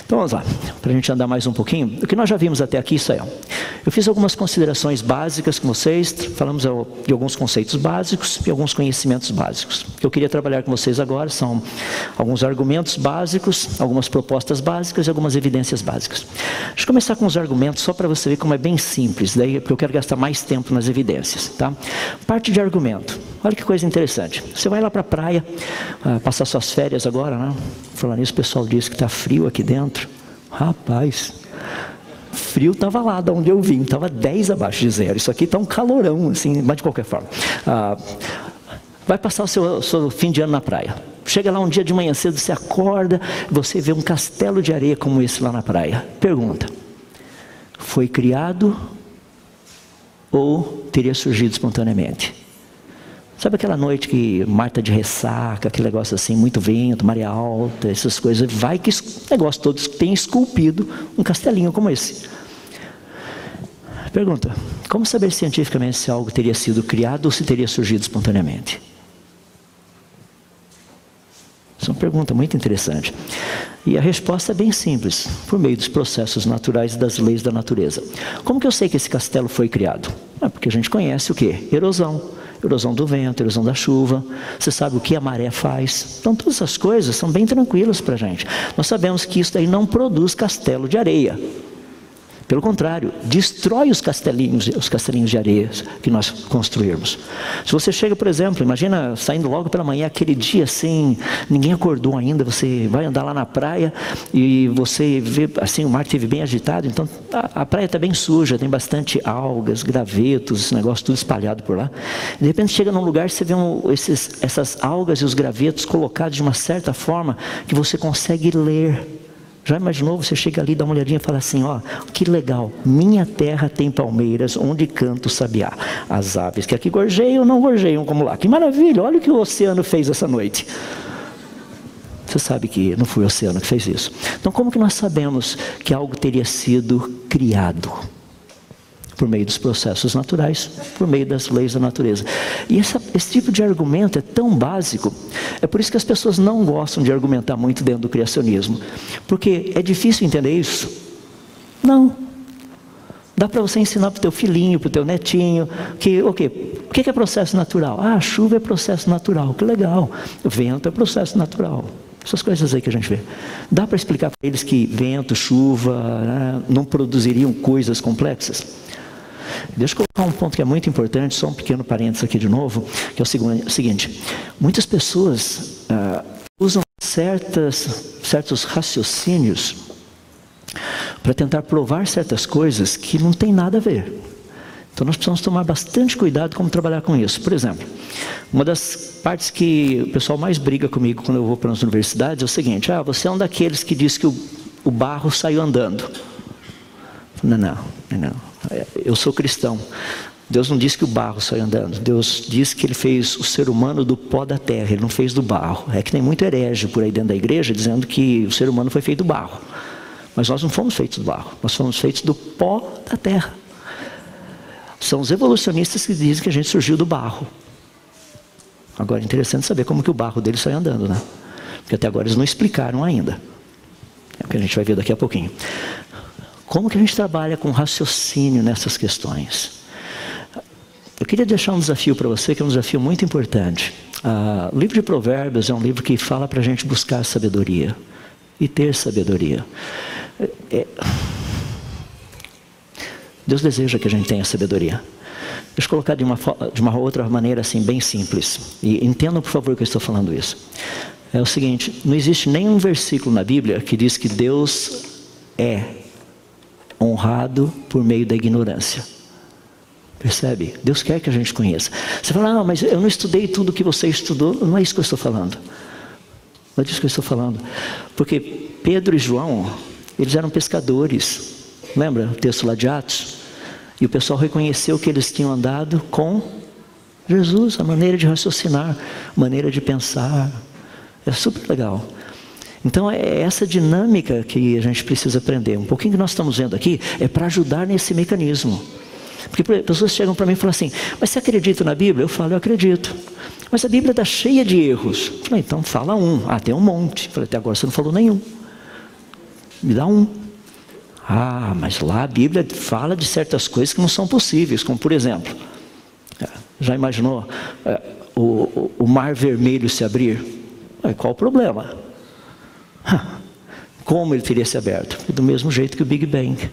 Então vamos lá, para a gente andar mais um pouquinho. O que nós já vimos até aqui, isso aí, ó. Eu fiz algumas considerações básicas com vocês, falamos de alguns conceitos básicos e alguns conhecimentos básicos. O que eu queria trabalhar com vocês agora são alguns argumentos básicos, algumas propostas básicas e algumas evidências básicas. Deixa eu começar com os argumentos só para você ver como é bem simples, daí porque eu quero gastar mais tempo nas evidências, tá? Parte de argumento. Olha que coisa interessante. Você vai lá para a praia, passar suas férias agora, né? Falando nisso, o pessoal disse que está frio aqui dentro. Rapaz, frio estava lá de onde eu vim, estava 10 abaixo de zero. Isso aqui está um calorão, assim, mas de qualquer forma. Vai passar o seu fim de ano na praia. Chega lá um dia de manhã cedo, você acorda, você vê um castelo de areia como esse lá na praia. Pergunta: foi criado ou teria surgido espontaneamente? Sabe aquela noite que Marta de ressaca, aquele negócio assim, muito vento, maré alta, essas coisas, vai que esse negócio todo tem esculpido um castelinho como esse. Pergunta: como saber cientificamente se algo teria sido criado ou se teria surgido espontaneamente? Essa é uma pergunta muito interessante. E a resposta é bem simples, por meio dos processos naturais e das leis da natureza. Como que eu sei que esse castelo foi criado? Porque a gente conhece o quê? Erosão. Erosão do vento, erosão da chuva. Você sabe o que a maré faz. Então todas essas coisas são bem tranquilas para a gente. Nós sabemos que isso daí não produz castelo de areia. Pelo contrário, destrói os castelinhos de areia que nós construirmos. Se você chega, por exemplo, imagina saindo logo pela manhã, aquele dia assim, ninguém acordou ainda, você vai andar lá na praia e você vê assim, o mar esteve bem agitado, então a praia está bem suja, tem bastante algas, gravetos, esse negócio tudo espalhado por lá. De repente chega num lugar, você vê essas algas e os gravetos colocados de uma certa forma que você consegue ler. Já imaginou, você chega ali, dá uma olhadinha e fala assim, ó, que legal, minha terra tem palmeiras onde canta o sabiá. As aves que aqui gorjeiam, não gorjeiam como lá. Que maravilha, olha o que o oceano fez essa noite. Você sabe que não foi o oceano que fez isso. Então como que nós sabemos que algo teria sido criado? Por meio dos processos naturais, por meio das leis da natureza. E esse tipo de argumento é tão básico, é por isso que as pessoas não gostam de argumentar muito dentro do criacionismo, porque é difícil entender isso? Não. Dá para você ensinar para o teu filhinho, para o teu netinho, que o que é processo natural? Ah, a chuva é processo natural, que legal. O vento é processo natural. Essas coisas aí que a gente vê. Dá para explicar para eles que vento, chuva, né, não produziriam coisas complexas? Deixa eu colocar um ponto que é muito importante, só um pequeno parênteses aqui de novo, que é o seguinte: muitas pessoas usam certos raciocínios para tentar provar certas coisas que não tem nada a ver. Então nós precisamos tomar bastante cuidado como trabalhar com isso. Por exemplo, uma das partes que o pessoal mais briga comigo quando eu vou para as universidades é o seguinte: você é um daqueles que diz que o barro saiu andando. Não. Eu sou cristão. Deus não disse que o barro saiu andando. Deus disse que Ele fez o ser humano do pó da terra. Ele não fez do barro. É que tem muito herege por aí dentro da igreja dizendo que o ser humano foi feito do barro. Mas nós não fomos feitos do barro. Nós fomos feitos do pó da terra. São os evolucionistas que dizem que a gente surgiu do barro. Agora é interessante saber como que o barro dele saiu andando, né? Porque até agora eles não explicaram ainda. É o que a gente vai ver daqui a pouquinho. Como que a gente trabalha com raciocínio nessas questões? Eu queria deixar um desafio para você, que é um desafio muito importante. O livro de Provérbios é um livro que fala para a gente buscar sabedoria e ter sabedoria. Deus deseja que a gente tenha sabedoria. Deixa eu colocar de uma outra maneira assim, bem simples. E entendam, por favor, que eu estou falando isso. É o seguinte: não existe nenhum versículo na Bíblia que diz que Deus é honrado por meio da ignorância. Percebe? Deus quer que a gente conheça. Você fala, não, mas eu não estudei tudo que você estudou. Não é isso que eu estou falando. Não é disso que eu estou falando. Porque Pedro e João, eles eram pescadores. Lembra o texto lá de Atos? E o pessoal reconheceu que eles tinham andado com Jesus, a maneira de raciocinar, a maneira de pensar. É super legal. Então é essa dinâmica que a gente precisa aprender. Um pouquinho que nós estamos vendo aqui é para ajudar nesse mecanismo. Porque pessoas chegam para mim e falam assim, mas você acredita na Bíblia? Eu falo, eu acredito. Mas a Bíblia está cheia de erros. Eu falei, então fala um. Tem um monte. Eu falei, até agora você não falou nenhum. Me dá um. Ah, mas lá a Bíblia fala de certas coisas que não são possíveis, como por exemplo, já imaginou o mar vermelho se abrir? Qual o problema? Como ele teria se aberto? Do mesmo jeito que o Big Bang.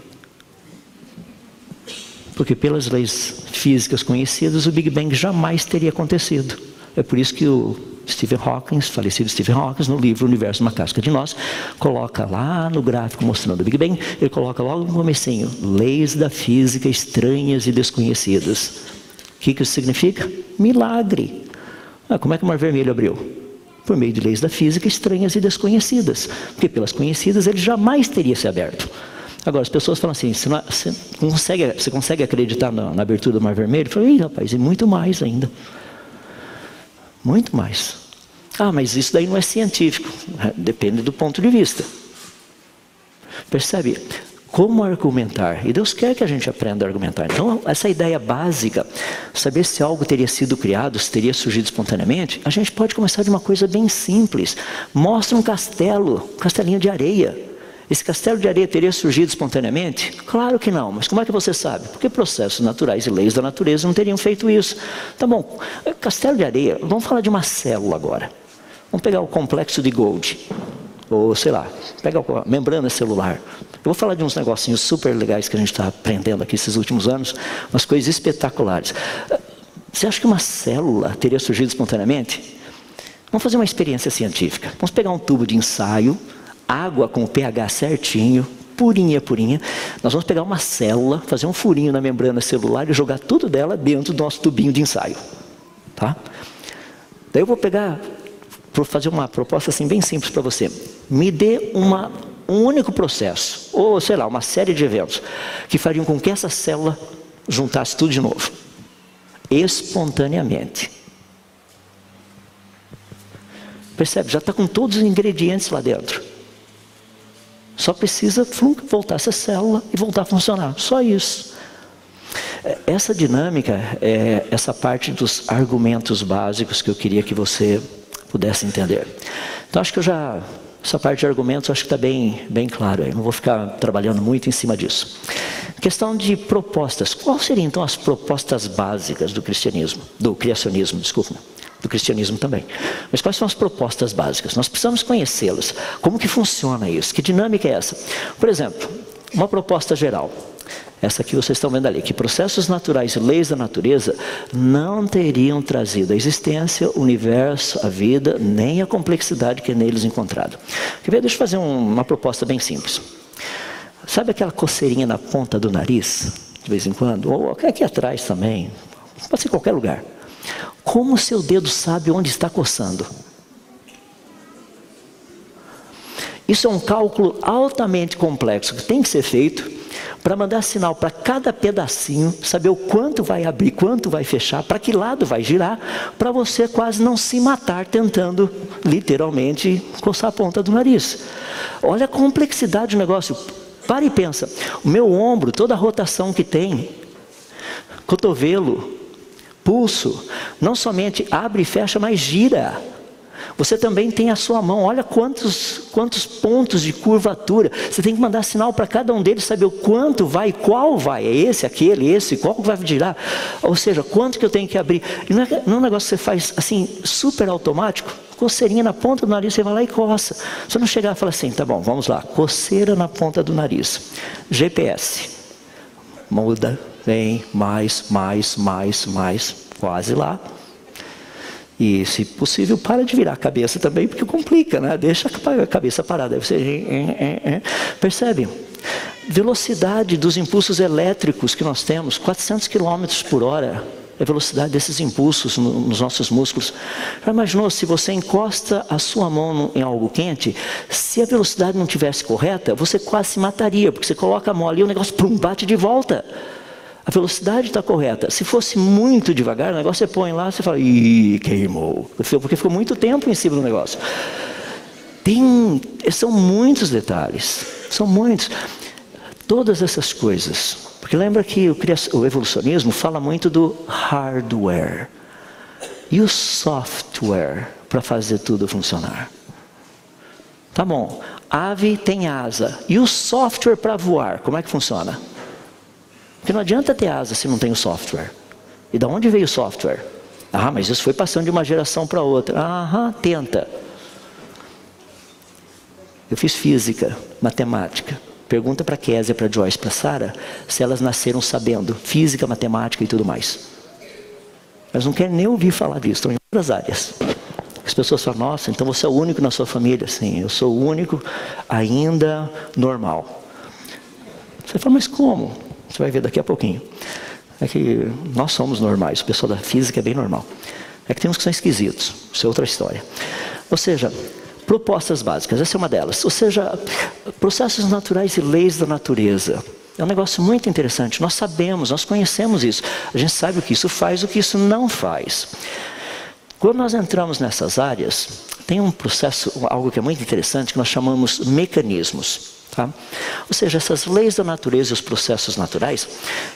Porque pelas leis físicas conhecidas, o Big Bang jamais teria acontecido. É por isso que o Stephen Hawking, falecido Stephen Hawking, no livro Universo Uma Casca de Nós, coloca lá no gráfico mostrando o Big Bang, ele coloca logo no comecinho, leis da física estranhas e desconhecidas. O que isso significa? Milagre. Como é que o mar vermelho abriu? Por meio de leis da física estranhas e desconhecidas. Porque pelas conhecidas ele jamais teria se aberto. Agora, as pessoas falam assim, você consegue acreditar na abertura do mar vermelho? Eu falo, rapaz, e muito mais ainda. Muito mais. Mas isso daí não é científico. Depende do ponto de vista. Percebe? Como argumentar? E Deus quer que a gente aprenda a argumentar. Então, essa ideia básica, saber se algo teria sido criado, se teria surgido espontaneamente, a gente pode começar de uma coisa bem simples. Mostra um castelo, um castelinho de areia. Esse castelo de areia teria surgido espontaneamente? Claro que não, mas como é que você sabe? Porque processos naturais e leis da natureza não teriam feito isso. Tá bom, castelo de areia, vamos falar de uma célula agora. Vamos pegar o complexo de Golgi, ou sei lá, pega a membrana celular. Eu vou falar de uns negocinhos super legais que a gente está aprendendo aqui esses últimos anos, umas coisas espetaculares. Você acha que uma célula teria surgido espontaneamente? Vamos fazer uma experiência científica. Vamos pegar um tubo de ensaio, água com o pH certinho, purinha, purinha. Nós vamos pegar uma célula, fazer um furinho na membrana celular e jogar tudo dela dentro do nosso tubinho de ensaio. Tá? Daí eu vou fazer uma proposta assim bem simples para você. Me dê um único processo, ou sei lá, uma série de eventos, que fariam com que essa célula juntasse tudo de novo. Espontaneamente. Percebe? Já está com todos os ingredientes lá dentro. Só precisa voltar essa célula e voltar a funcionar. Só isso. Essa dinâmica é essa parte dos argumentos básicos que eu queria que você pudesse entender. Então acho que essa parte de argumentos acho que está bem claro aí. Não vou ficar trabalhando muito em cima disso. Questão de propostas. Quais seriam então as propostas básicas do criacionismo, desculpa. Do cristianismo também. Mas quais são as propostas básicas? Nós precisamos conhecê-las. Como que funciona isso? Que dinâmica é essa? Por exemplo, uma proposta geral. Essa que vocês estão vendo ali. Que processos naturais e leis da natureza não teriam trazido a existência, o universo, a vida, nem a complexidade que é neles encontrado. Quer ver? Deixa eu fazer uma proposta bem simples. Sabe aquela coceirinha na ponta do nariz? De vez em quando? Ou aqui atrás também. Pode ser em qualquer lugar. Como o seu dedo sabe onde está coçando? Isso é um cálculo altamente complexo que tem que ser feito para mandar sinal para cada pedacinho, saber o quanto vai abrir, quanto vai fechar, para que lado vai girar, para você quase não se matar tentando, literalmente, coçar a ponta do nariz. Olha a complexidade do negócio. Para e pensa. O meu ombro, toda a rotação que tem, cotovelo, pulso, não somente abre e fecha, mas gira. Você também tem a sua mão, olha quantos pontos de curvatura. Você tem que mandar sinal para cada um deles, saber o quanto vai, qual vai. É esse, aquele, esse, qual vai girar. Ou seja, quanto que eu tenho que abrir. E não é um negócio que você faz assim, super automático. Coceirinha na ponta do nariz, você vai lá e coça. Você não chegar e falar assim, tá bom, vamos lá. Coceira na ponta do nariz. GPS. Muda. Vem, mais, quase lá. E, se possível, para de virar a cabeça também, porque complica, né? Deixa a cabeça parada. Aí você... Percebe? Velocidade dos impulsos elétricos que nós temos, 400 km por hora. É a velocidade desses impulsos nos nossos músculos. Já imaginou se você encosta a sua mão em algo quente? Se a velocidade não tivesse correta, você quase se mataria, porque você coloca a mão ali e o negócio bate de volta. A velocidade está correta. Se fosse muito devagar, o negócio você põe lá, você fala, ih, queimou. Porque ficou muito tempo em cima do negócio. São muitos detalhes. São muitos. Todas essas coisas. Porque lembra que o evolucionismo fala muito do hardware. E o software para fazer tudo funcionar. Tá bom. ave tem asa. E o software para voar, como é que funciona? Porque não adianta ter asa se não tem o software. E de onde veio o software? Ah, mas isso foi passando de uma geração para outra. Aham, tenta. Eu fiz física, matemática. Pergunta para a Kézia, para a Joyce, para a Sara, se elas nasceram sabendo física, matemática e tudo mais. Elas não querem nem ouvir falar disso, estão em outras áreas. As pessoas falam, nossa, então você é o único na sua família. Sim, eu sou o único ainda normal. Você fala, mas como? Você vai ver daqui a pouquinho. É que nós somos normais, o pessoal da física é bem normal. É que tem uns que são esquisitos, isso é outra história. Ou seja, propostas básicas, essa é uma delas. Ou seja, processos naturais e leis da natureza. É um negócio muito interessante, nós sabemos, nós conhecemos isso. A gente sabe o que isso faz, o que isso não faz. Quando nós entramos nessas áreas, tem um processo, algo que é muito interessante, que nós chamamos mecanismos. Tá? Ou seja, essas leis da natureza e os processos naturais,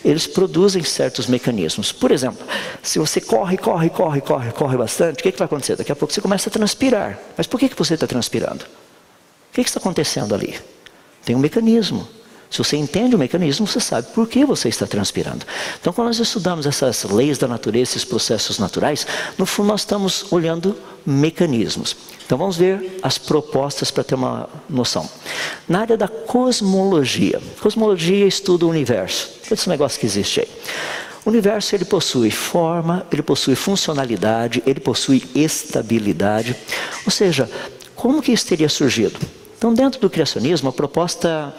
eles produzem certos mecanismos. Por exemplo, se você corre bastante, o que vai acontecer? Daqui a pouco você começa a transpirar. Mas por que você está transpirando? O que está acontecendo ali? Tem um mecanismo. Se você entende o mecanismo, você sabe por que você está transpirando. Então, quando nós estudamos essas leis da natureza, esses processos naturais, no fundo nós estamos olhando mecanismos. Então, vamos ver as propostas para ter uma noção. Na área da cosmologia. Cosmologia estuda o universo. Esse negócio que existe aí. O universo, ele possui forma, ele possui funcionalidade, ele possui estabilidade. Ou seja, como que isso teria surgido? Então, dentro do criacionismo, a proposta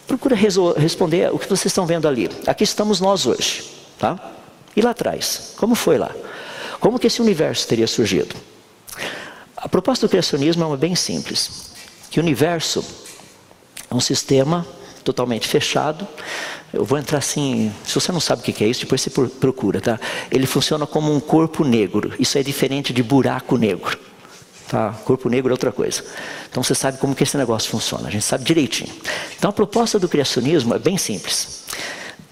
procura responder o que vocês estão vendo ali. Aqui estamos nós hoje, tá? E lá atrás, como foi lá? Como que esse universo teria surgido? A proposta do criacionismo é uma bem simples. Que o universo é um sistema totalmente fechado. Eu vou entrar assim, se você não sabe o que é isso, depois você procura, tá? Ele funciona como um corpo negro. Isso é diferente de buraco negro. Tá? Corpo negro é outra coisa. Então você sabe como que esse negócio funciona. A gente sabe direitinho. Então a proposta do criacionismo é bem simples.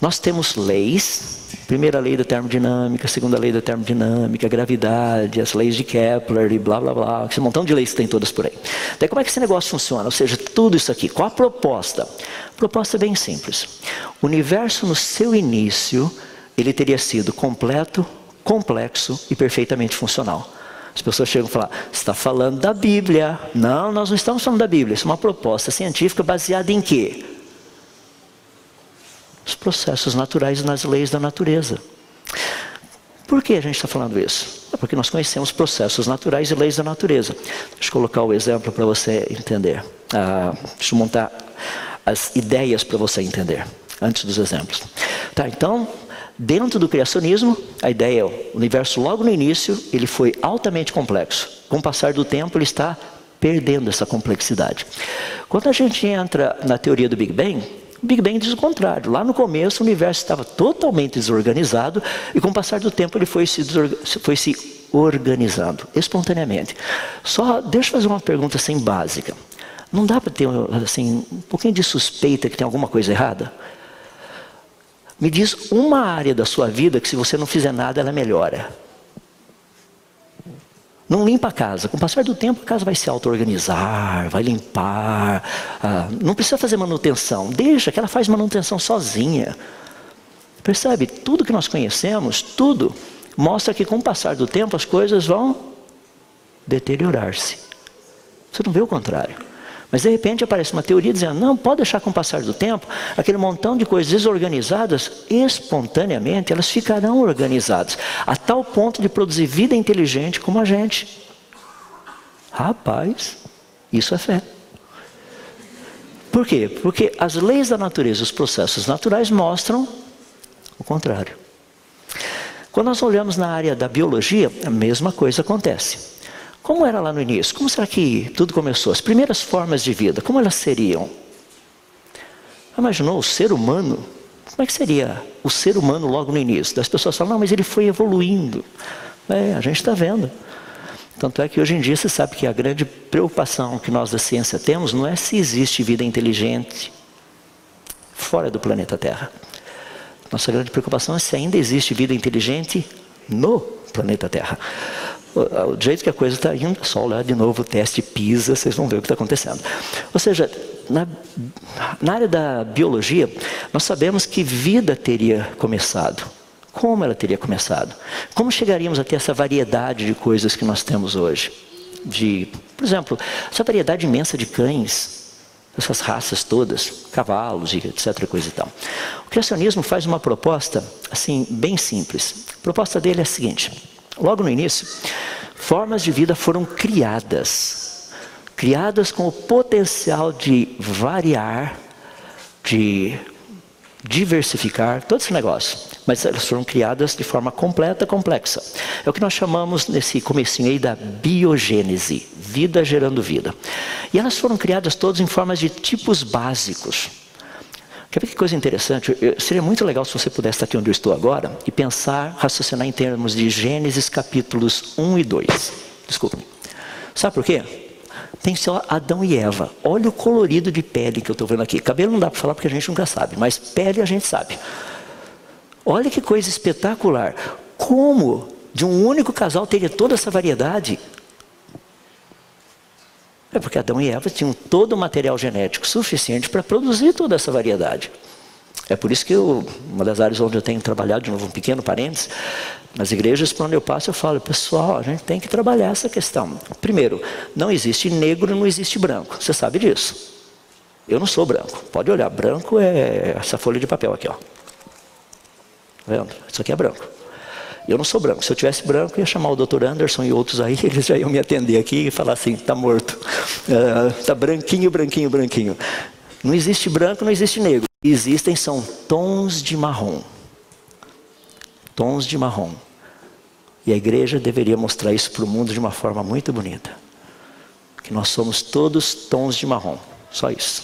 Nós temos leis. Primeira lei da termodinâmica, segunda lei da termodinâmica, gravidade, as leis de Kepler e blá blá blá. Esse montão de leis que tem todas por aí. Daí como é que esse negócio funciona? Ou seja, tudo isso aqui. Qual a proposta? A proposta é bem simples. O universo no seu início, ele teria sido completo, complexo e perfeitamente funcional. As pessoas chegam e falam, você está falando da Bíblia. Não, nós não estamos falando da Bíblia. Isso é uma proposta científica baseada em quê? Os processos naturais nas leis da natureza. Por que a gente está falando isso? É porque nós conhecemos processos naturais e leis da natureza. Deixa eu colocar o exemplo para você entender. Deixa eu montar as ideias para você entender, antes dos exemplos. Tá, então, dentro do criacionismo, a ideia é o universo logo no início, ele foi altamente complexo. Com o passar do tempo, ele está perdendo essa complexidade. Quando a gente entra na teoria do Big Bang, o Big Bang diz o contrário. Lá no começo o universo estava totalmente desorganizado e com o passar do tempo ele foi se organizando espontaneamente. Só deixa eu fazer uma pergunta assim básica. Não dá para ter assim, um pouquinho de suspeita que tem alguma coisa errada? Me diz uma área da sua vida que se você não fizer nada ela melhora. Não limpa a casa. Com o passar do tempo, a casa vai se auto-organizar, vai limpar. Não precisa fazer manutenção. Deixa que ela faz manutenção sozinha. Percebe? Tudo que nós conhecemos, tudo, mostra que com o passar do tempo as coisas vão deteriorar-se. Você não vê o contrário. Mas de repente aparece uma teoria dizendo, não, pode deixar com o passar do tempo, aquele montão de coisas desorganizadas, espontaneamente, elas ficarão organizadas, a tal ponto de produzir vida inteligente como a gente. Rapaz, isso é fé. Por quê? Porque as leis da natureza, os processos naturais mostram o contrário. Quando nós olhamos na área da biologia, a mesma coisa acontece. Como era lá no início? Como será que tudo começou? As primeiras formas de vida, como elas seriam? Imaginou o ser humano? Como é que seria o ser humano logo no início? As pessoas falam, não, mas ele foi evoluindo. A gente está vendo. Tanto é que hoje em dia você sabe que a grande preocupação que nós da ciência temos não é se existe vida inteligente fora do planeta Terra. Nossa grande preocupação é se ainda existe vida inteligente no planeta Terra. O jeito que a coisa está indo, é só olhar de novo o teste PISA, vocês vão ver o que está acontecendo. Ou seja, na área da biologia, nós sabemos que vida teria começado. Como ela teria começado? Como chegaríamos a ter essa variedade de coisas que nós temos hoje? Por exemplo, essa variedade imensa de cães, essas raças todas, cavalos e etc. coisa e tal. O criacionismo faz uma proposta assim bem simples. A proposta dele é a seguinte: logo no início, formas de vida foram criadas com o potencial de variar, de diversificar, todo esse negócio. Mas elas foram criadas de forma completa, complexa. É o que nós chamamos nesse comecinho aí da biogênese, vida gerando vida. E elas foram criadas todas em formas de tipos básicos. Quer ver que coisa interessante? Seria muito legal se você pudesse estar aqui onde eu estou agora e pensar, raciocinar em termos de Gênesis capítulos 1 e 2. Desculpa. Sabe por quê? Tem só Adão e Eva. Olha o colorido de pele que eu estou vendo aqui. Cabelo não dá para falar porque a gente nunca sabe, mas pele a gente sabe. Olha que coisa espetacular. Como de um único casal teria toda essa variedade? É porque Adão e Eva tinham todo o material genético suficiente para produzir toda essa variedade. É por isso que uma das áreas onde eu tenho trabalhado, de novo um pequeno parênteses, nas igrejas por onde eu passo eu falo, pessoal, a gente tem que trabalhar essa questão. Primeiro, não existe negro, não existe branco. Você sabe disso. Eu não sou branco. Pode olhar, branco é essa folha de papel aqui, ó. Tá vendo? Isso aqui é branco. Eu não sou branco. Se eu tivesse branco, eu ia chamar o Dr. Anderson e outros aí, eles já iam me atender aqui e falar assim, tá morto. Tá branquinho, branquinho, branquinho. Não existe branco, não existe negro. Existem, são tons de marrom. Tons de marrom. E a igreja deveria mostrar isso para o mundo de uma forma muito bonita. Que nós somos todos tons de marrom. Só isso.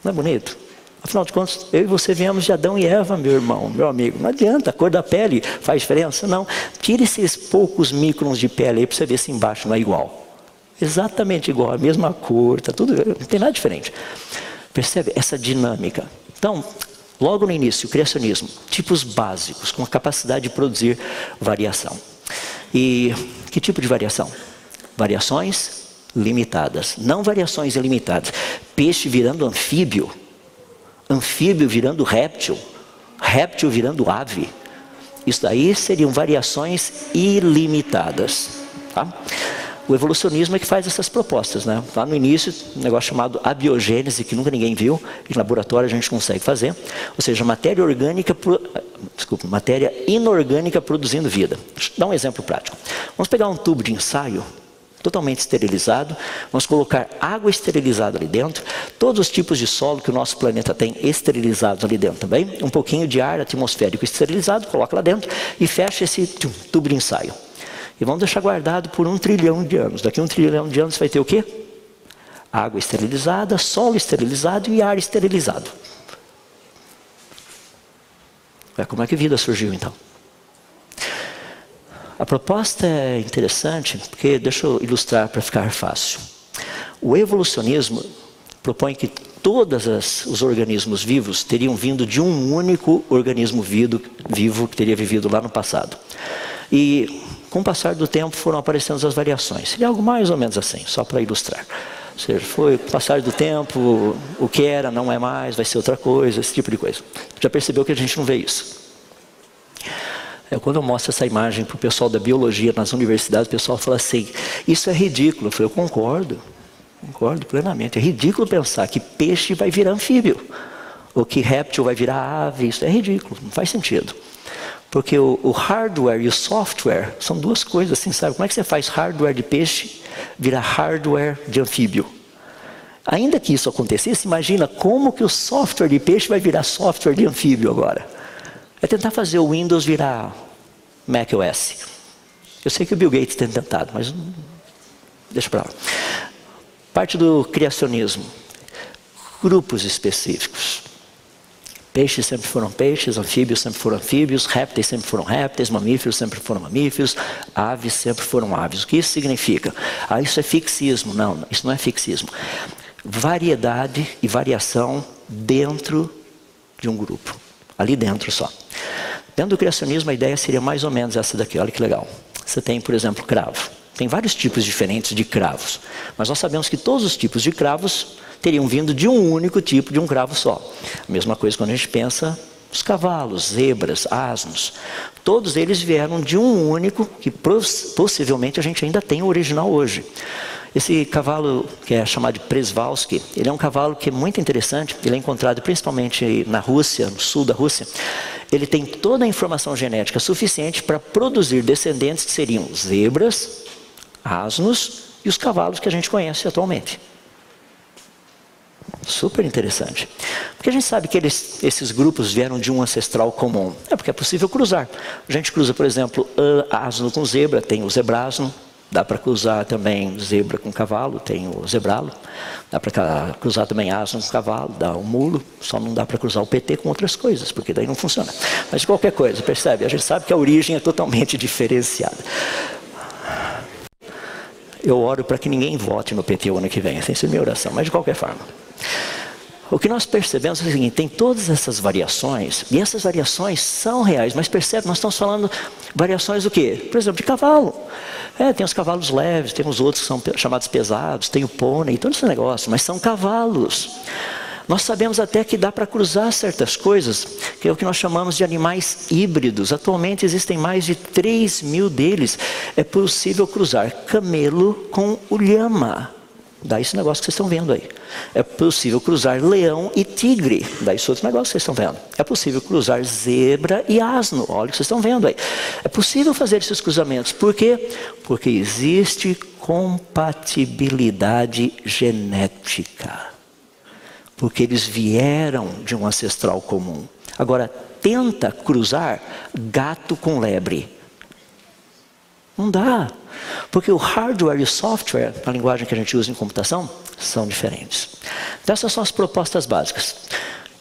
Não é bonito? Afinal de contas, eu e você viemos de Adão e Eva, meu irmão, meu amigo. Não adianta, a cor da pele faz diferença? Não. Tire esses poucos microns de pele aí para você ver se embaixo não é igual. Exatamente igual, a mesma cor, tá tudo, não tem nada diferente. Percebe essa dinâmica? Então, logo no início, o criacionismo, tipos básicos, com a capacidade de produzir variação. E que tipo de variação? Variações limitadas, não variações ilimitadas. Peixe virando anfíbio, anfíbio virando réptil, réptil virando ave. Isso daí seriam variações ilimitadas. Tá? O evolucionismo é que faz essas propostas, né? Lá no início, um negócio chamado abiogênese, que nunca ninguém viu, em laboratório a gente consegue fazer. Ou seja, matéria inorgânica produzindo vida. Deixa eu dar um exemplo prático. Vamos pegar um tubo de ensaio, totalmente esterilizado, vamos colocar água esterilizada ali dentro, todos os tipos de solo que o nosso planeta tem esterilizados ali dentro também, um pouquinho de ar atmosférico esterilizado, coloca lá dentro e fecha esse tubo de ensaio. E vamos deixar guardado por 1 trilhão de anos. Daqui a 1 trilhão de anos vai ter o quê? Água esterilizada, solo esterilizado e ar esterilizado. Como é que a vida surgiu então? A proposta é interessante, porque deixa eu ilustrar para ficar fácil. O evolucionismo propõe que todos os organismos vivos teriam vindo de um único organismo vivo que teria vivido lá no passado. E com o passar do tempo foram aparecendo as variações. Seria algo mais ou menos assim, só para ilustrar. Ou seja, foi com o passar do tempo, o que era não é mais, vai ser outra coisa, esse tipo de coisa. Já percebeu que a gente não vê isso? Quando eu mostro essa imagem para o pessoal da biologia nas universidades, o pessoal fala assim, isso é ridículo. Eu falei, eu concordo plenamente. É ridículo pensar que peixe vai virar anfíbio, ou que réptil vai virar ave. Isso é ridículo, não faz sentido. Porque o hardware e o software são duas coisas assim, sabe? Como é que você faz hardware de peixe virar hardware de anfíbio? Ainda que isso acontecesse, imagina como que o software de peixe vai virar software de anfíbio agora. É tentar fazer o Windows virar macOS. Eu sei que o Bill Gates tem tentado, mas deixa para lá. Parte do criacionismo. Grupos específicos. Peixes sempre foram peixes, anfíbios sempre foram anfíbios, répteis sempre foram répteis, mamíferos sempre foram mamíferos, aves sempre foram aves. O que isso significa? Isso é fixismo. Não, isso não é fixismo. Variedade e variação dentro de um grupo. Ali dentro só. Dentro do criacionismo a ideia seria mais ou menos essa daqui, olha que legal. você tem, por exemplo, cravo. Tem vários tipos diferentes de cravos, mas nós sabemos que todos os tipos de cravos teriam vindo de um único tipo, de um cravo só. A mesma coisa quando a gente pensa os cavalos, zebras, asnos. Todos eles vieram de um único, que possivelmente a gente ainda tem o original hoje. Esse cavalo, que é chamado de Przewalski, ele é um cavalo que é muito interessante. Ele é encontrado principalmente na Rússia, no sul da Rússia. Ele tem toda a informação genética suficiente para produzir descendentes que seriam zebras, asnos e os cavalos que a gente conhece atualmente. Super interessante. Porque a gente sabe que esses grupos vieram de um ancestral comum. É porque é possível cruzar. A gente cruza, por exemplo, asno com zebra, tem o zebrasno. Dá para cruzar também zebra com cavalo, tem o zebralo. Dá para cruzar também asno com cavalo, dá o mulo. Só não dá para cruzar o PT com outras coisas, porque daí não funciona. Mas de qualquer coisa, percebe? A gente sabe que a origem é totalmente diferenciada. Eu oro para que ninguém vote no PT o ano que vem, essa é a minha oração, mas de qualquer forma. O que nós percebemos é o seguinte, tem todas essas variações, e essas variações são reais, mas percebe, nós estamos falando variações do quê? Por exemplo, de cavalo. Tem os cavalos leves, tem os outros que são chamados pesados, tem o pônei, todo esse negócio, mas são cavalos. Nós sabemos até que dá para cruzar certas coisas, que é o que nós chamamos de animais híbridos. Atualmente existem mais de 3.000 deles. É possível cruzar camelo com o lhama. Dá esse negócio que vocês estão vendo aí. É possível cruzar leão e tigre. Dá esse outro negócio que vocês estão vendo. É possível cruzar zebra e asno. Olha o que vocês estão vendo aí. É possível fazer esses cruzamentos. Por quê? Porque existe compatibilidade genética. Porque eles vieram de um ancestral comum. Agora, tenta cruzar gato com lebre. Não dá. Porque o hardware e o software, a linguagem que a gente usa em computação, são diferentes. Então, essas são as propostas básicas.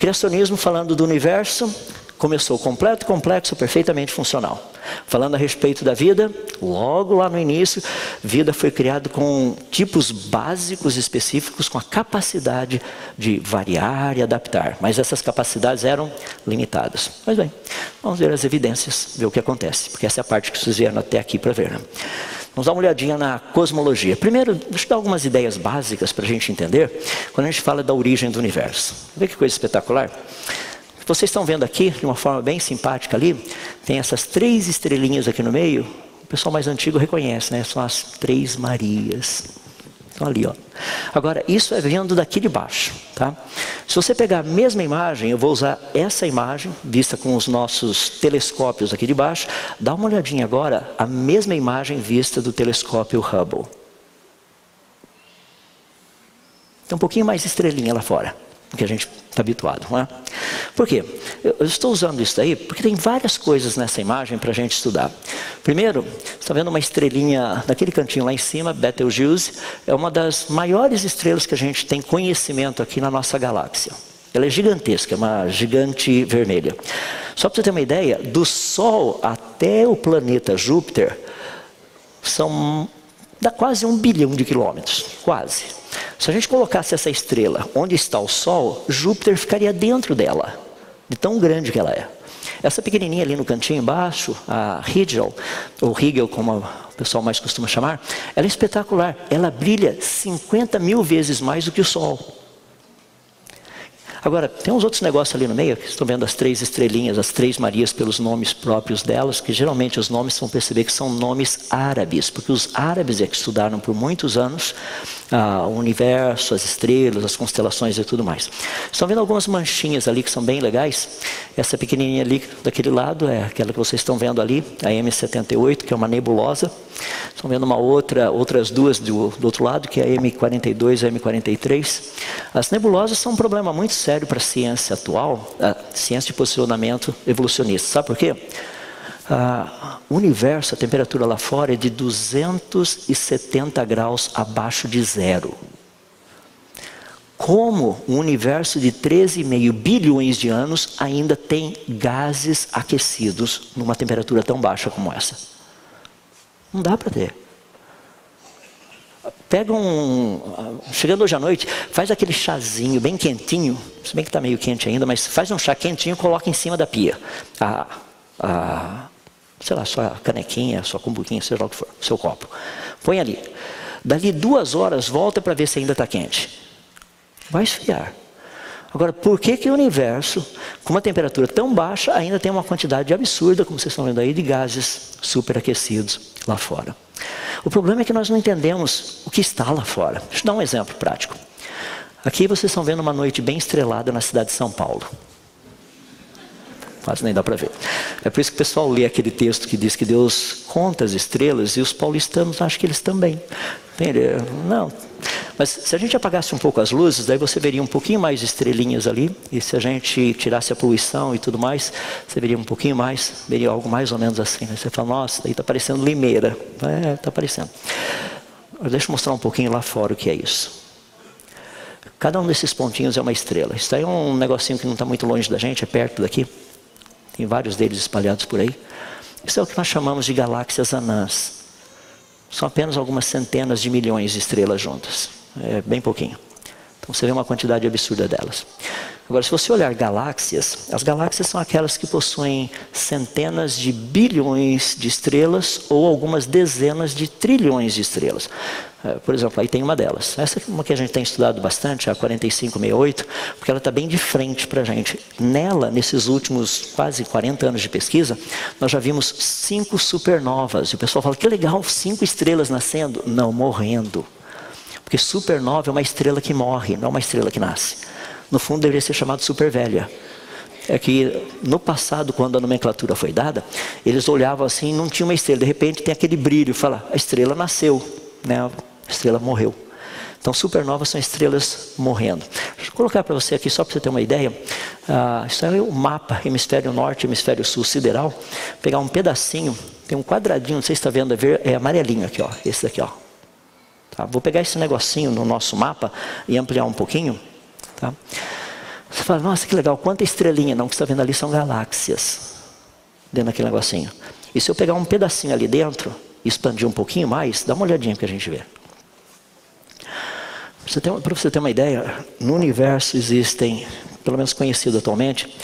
Criacionismo, falando do universo, começou completo, complexo, perfeitamente funcional. Falando a respeito da vida, logo lá no início, vida foi criada com tipos básicos específicos, com a capacidade de variar e adaptar. Mas essas capacidades eram limitadas. Mas bem, vamos ver as evidências, ver o que acontece. Porque essa é a parte que vocês vieram até aqui para ver, né? Vamos dar uma olhadinha na cosmologia. Primeiro, deixa eu dar algumas ideias básicas para a gente entender, quando a gente fala da origem do universo. Vê que coisa espetacular? Vocês estão vendo aqui, de uma forma bem simpática ali, tem essas 3 estrelinhas aqui no meio. O pessoal mais antigo reconhece, né? São as 3 Marias. Estão ali, ó. Agora, isso é vindo daqui de baixo, tá? Se você pegar a mesma imagem, eu vou usar essa imagem, vista com os nossos telescópios aqui de baixo. Dá uma olhadinha agora, a mesma imagem vista do telescópio Hubble. Tem um pouquinho mais estrelinha lá fora, do que a gente está habituado, não é? Por quê? Eu estou usando isso daí porque tem várias coisas nessa imagem para a gente estudar. Primeiro, você está vendo uma estrelinha naquele cantinho lá em cima, Betelgeuse, é uma das maiores estrelas que a gente tem conhecimento aqui na nossa galáxia. Ela é gigantesca, é uma gigante vermelha. Só para você ter uma ideia, do Sol até o planeta Júpiter, dá quase 1 bilhão de quilômetros, quase. Se a gente colocasse essa estrela onde está o Sol, Júpiter ficaria dentro dela, de tão grande que ela é. Essa pequenininha ali no cantinho embaixo, a Rigel, ou Rigel como o pessoal mais costuma chamar, ela é espetacular. Ela brilha 50.000 vezes mais do que o Sol. Agora, tem uns outros negócios ali no meio, que estão vendo as 3 estrelinhas, as 3 Marias pelos nomes próprios delas, que geralmente os nomes vão perceber que são nomes árabes, porque os árabes é que estudaram por muitos anos o universo, as estrelas, as constelações e tudo mais. Estão vendo algumas manchinhas ali que são bem legais? Essa pequenininha ali daquele lado é aquela que vocês estão vendo ali, a M78, que é uma nebulosa. Estão vendo outras duas do outro lado, que é a M42 e a M43. As nebulosas são um problema muito sério para a ciência atual, a ciência de posicionamento evolucionista. Sabe por quê? O universo, a temperatura lá fora é de 270 graus abaixo de zero. Como um universo de 13,5 bilhões de anos ainda tem gases aquecidos numa temperatura tão baixa como essa? Não dá para ter. Pega chegando hoje à noite, faz aquele chazinho bem quentinho, se bem que está meio quente ainda, mas faz um chá quentinho e coloca em cima da pia. sei lá, sua canequinha, sua cumbuquinha, seja lá o que for, seu copo. Põe ali. Dali 2 horas, volta para ver se ainda está quente. Vai esfriar. Agora, por que o universo, com uma temperatura tão baixa, ainda tem uma quantidade absurda, como vocês estão vendo aí, de gases superaquecidos lá fora? O problema é que nós não entendemos o que está lá fora. Deixa eu dar um exemplo prático. Aqui vocês estão vendo uma noite bem estrelada na cidade de São Paulo. Quase nem dá para ver. É por isso que o pessoal lê aquele texto que diz que Deus conta as estrelas e os paulistanos acham que eles também. Não. Mas se a gente apagasse um pouco as luzes, daí você veria um pouquinho mais de estrelinhas ali. E se a gente tirasse a poluição e tudo mais, você veria um pouquinho mais, veria algo mais ou menos assim. Você fala, nossa, daí está parecendo Limeira. Está parecendo. Deixa eu mostrar um pouquinho lá fora o que é isso. Cada um desses pontinhos é uma estrela. Isso aí é um negocinho que não está muito longe da gente, é perto daqui. Tem vários deles espalhados por aí. Isso é o que nós chamamos de galáxias anãs. São apenas algumas centenas de milhões de estrelas juntas. É bem pouquinho. Então você vê uma quantidade absurda delas. Agora, se você olhar galáxias, as galáxias são aquelas que possuem centenas de bilhões de estrelas ou algumas dezenas de trilhões de estrelas. Por exemplo, aí tem uma delas. Essa é uma que a gente tem estudado bastante, a 4568, porque ela está bem de frente para a gente. Nela, nesses últimos quase 40 anos de pesquisa, nós já vimos 5 supernovas. E o pessoal fala, que legal, 5 estrelas nascendo. Não, morrendo. Porque supernova é uma estrela que morre, não é uma estrela que nasce. No fundo, deveria ser chamado supervelha. É que no passado, quando a nomenclatura foi dada, eles olhavam assim, não tinha uma estrela. De repente tem aquele brilho, fala, a estrela nasceu, né? A estrela morreu. Então supernovas são estrelas morrendo. Deixa eu colocar para você aqui, só para você ter uma ideia. Isso é o mapa, hemisfério norte, hemisfério sul sideral. Pegar um pedacinho, tem um quadradinho, não sei se está vendo, é amarelinho aqui, ó, esse daqui, ó. Tá? Vou pegar esse negocinho no nosso mapa e ampliar um pouquinho. Tá? Você fala, nossa, que legal, quanta estrelinha. Não, o que você está vendo ali são galáxias. Dentro daquele negocinho. E se eu pegar um pedacinho ali dentro e expandir um pouquinho mais, dá uma olhadinha que a gente vê. Para você ter uma ideia, no universo existem, pelo menos conhecido atualmente,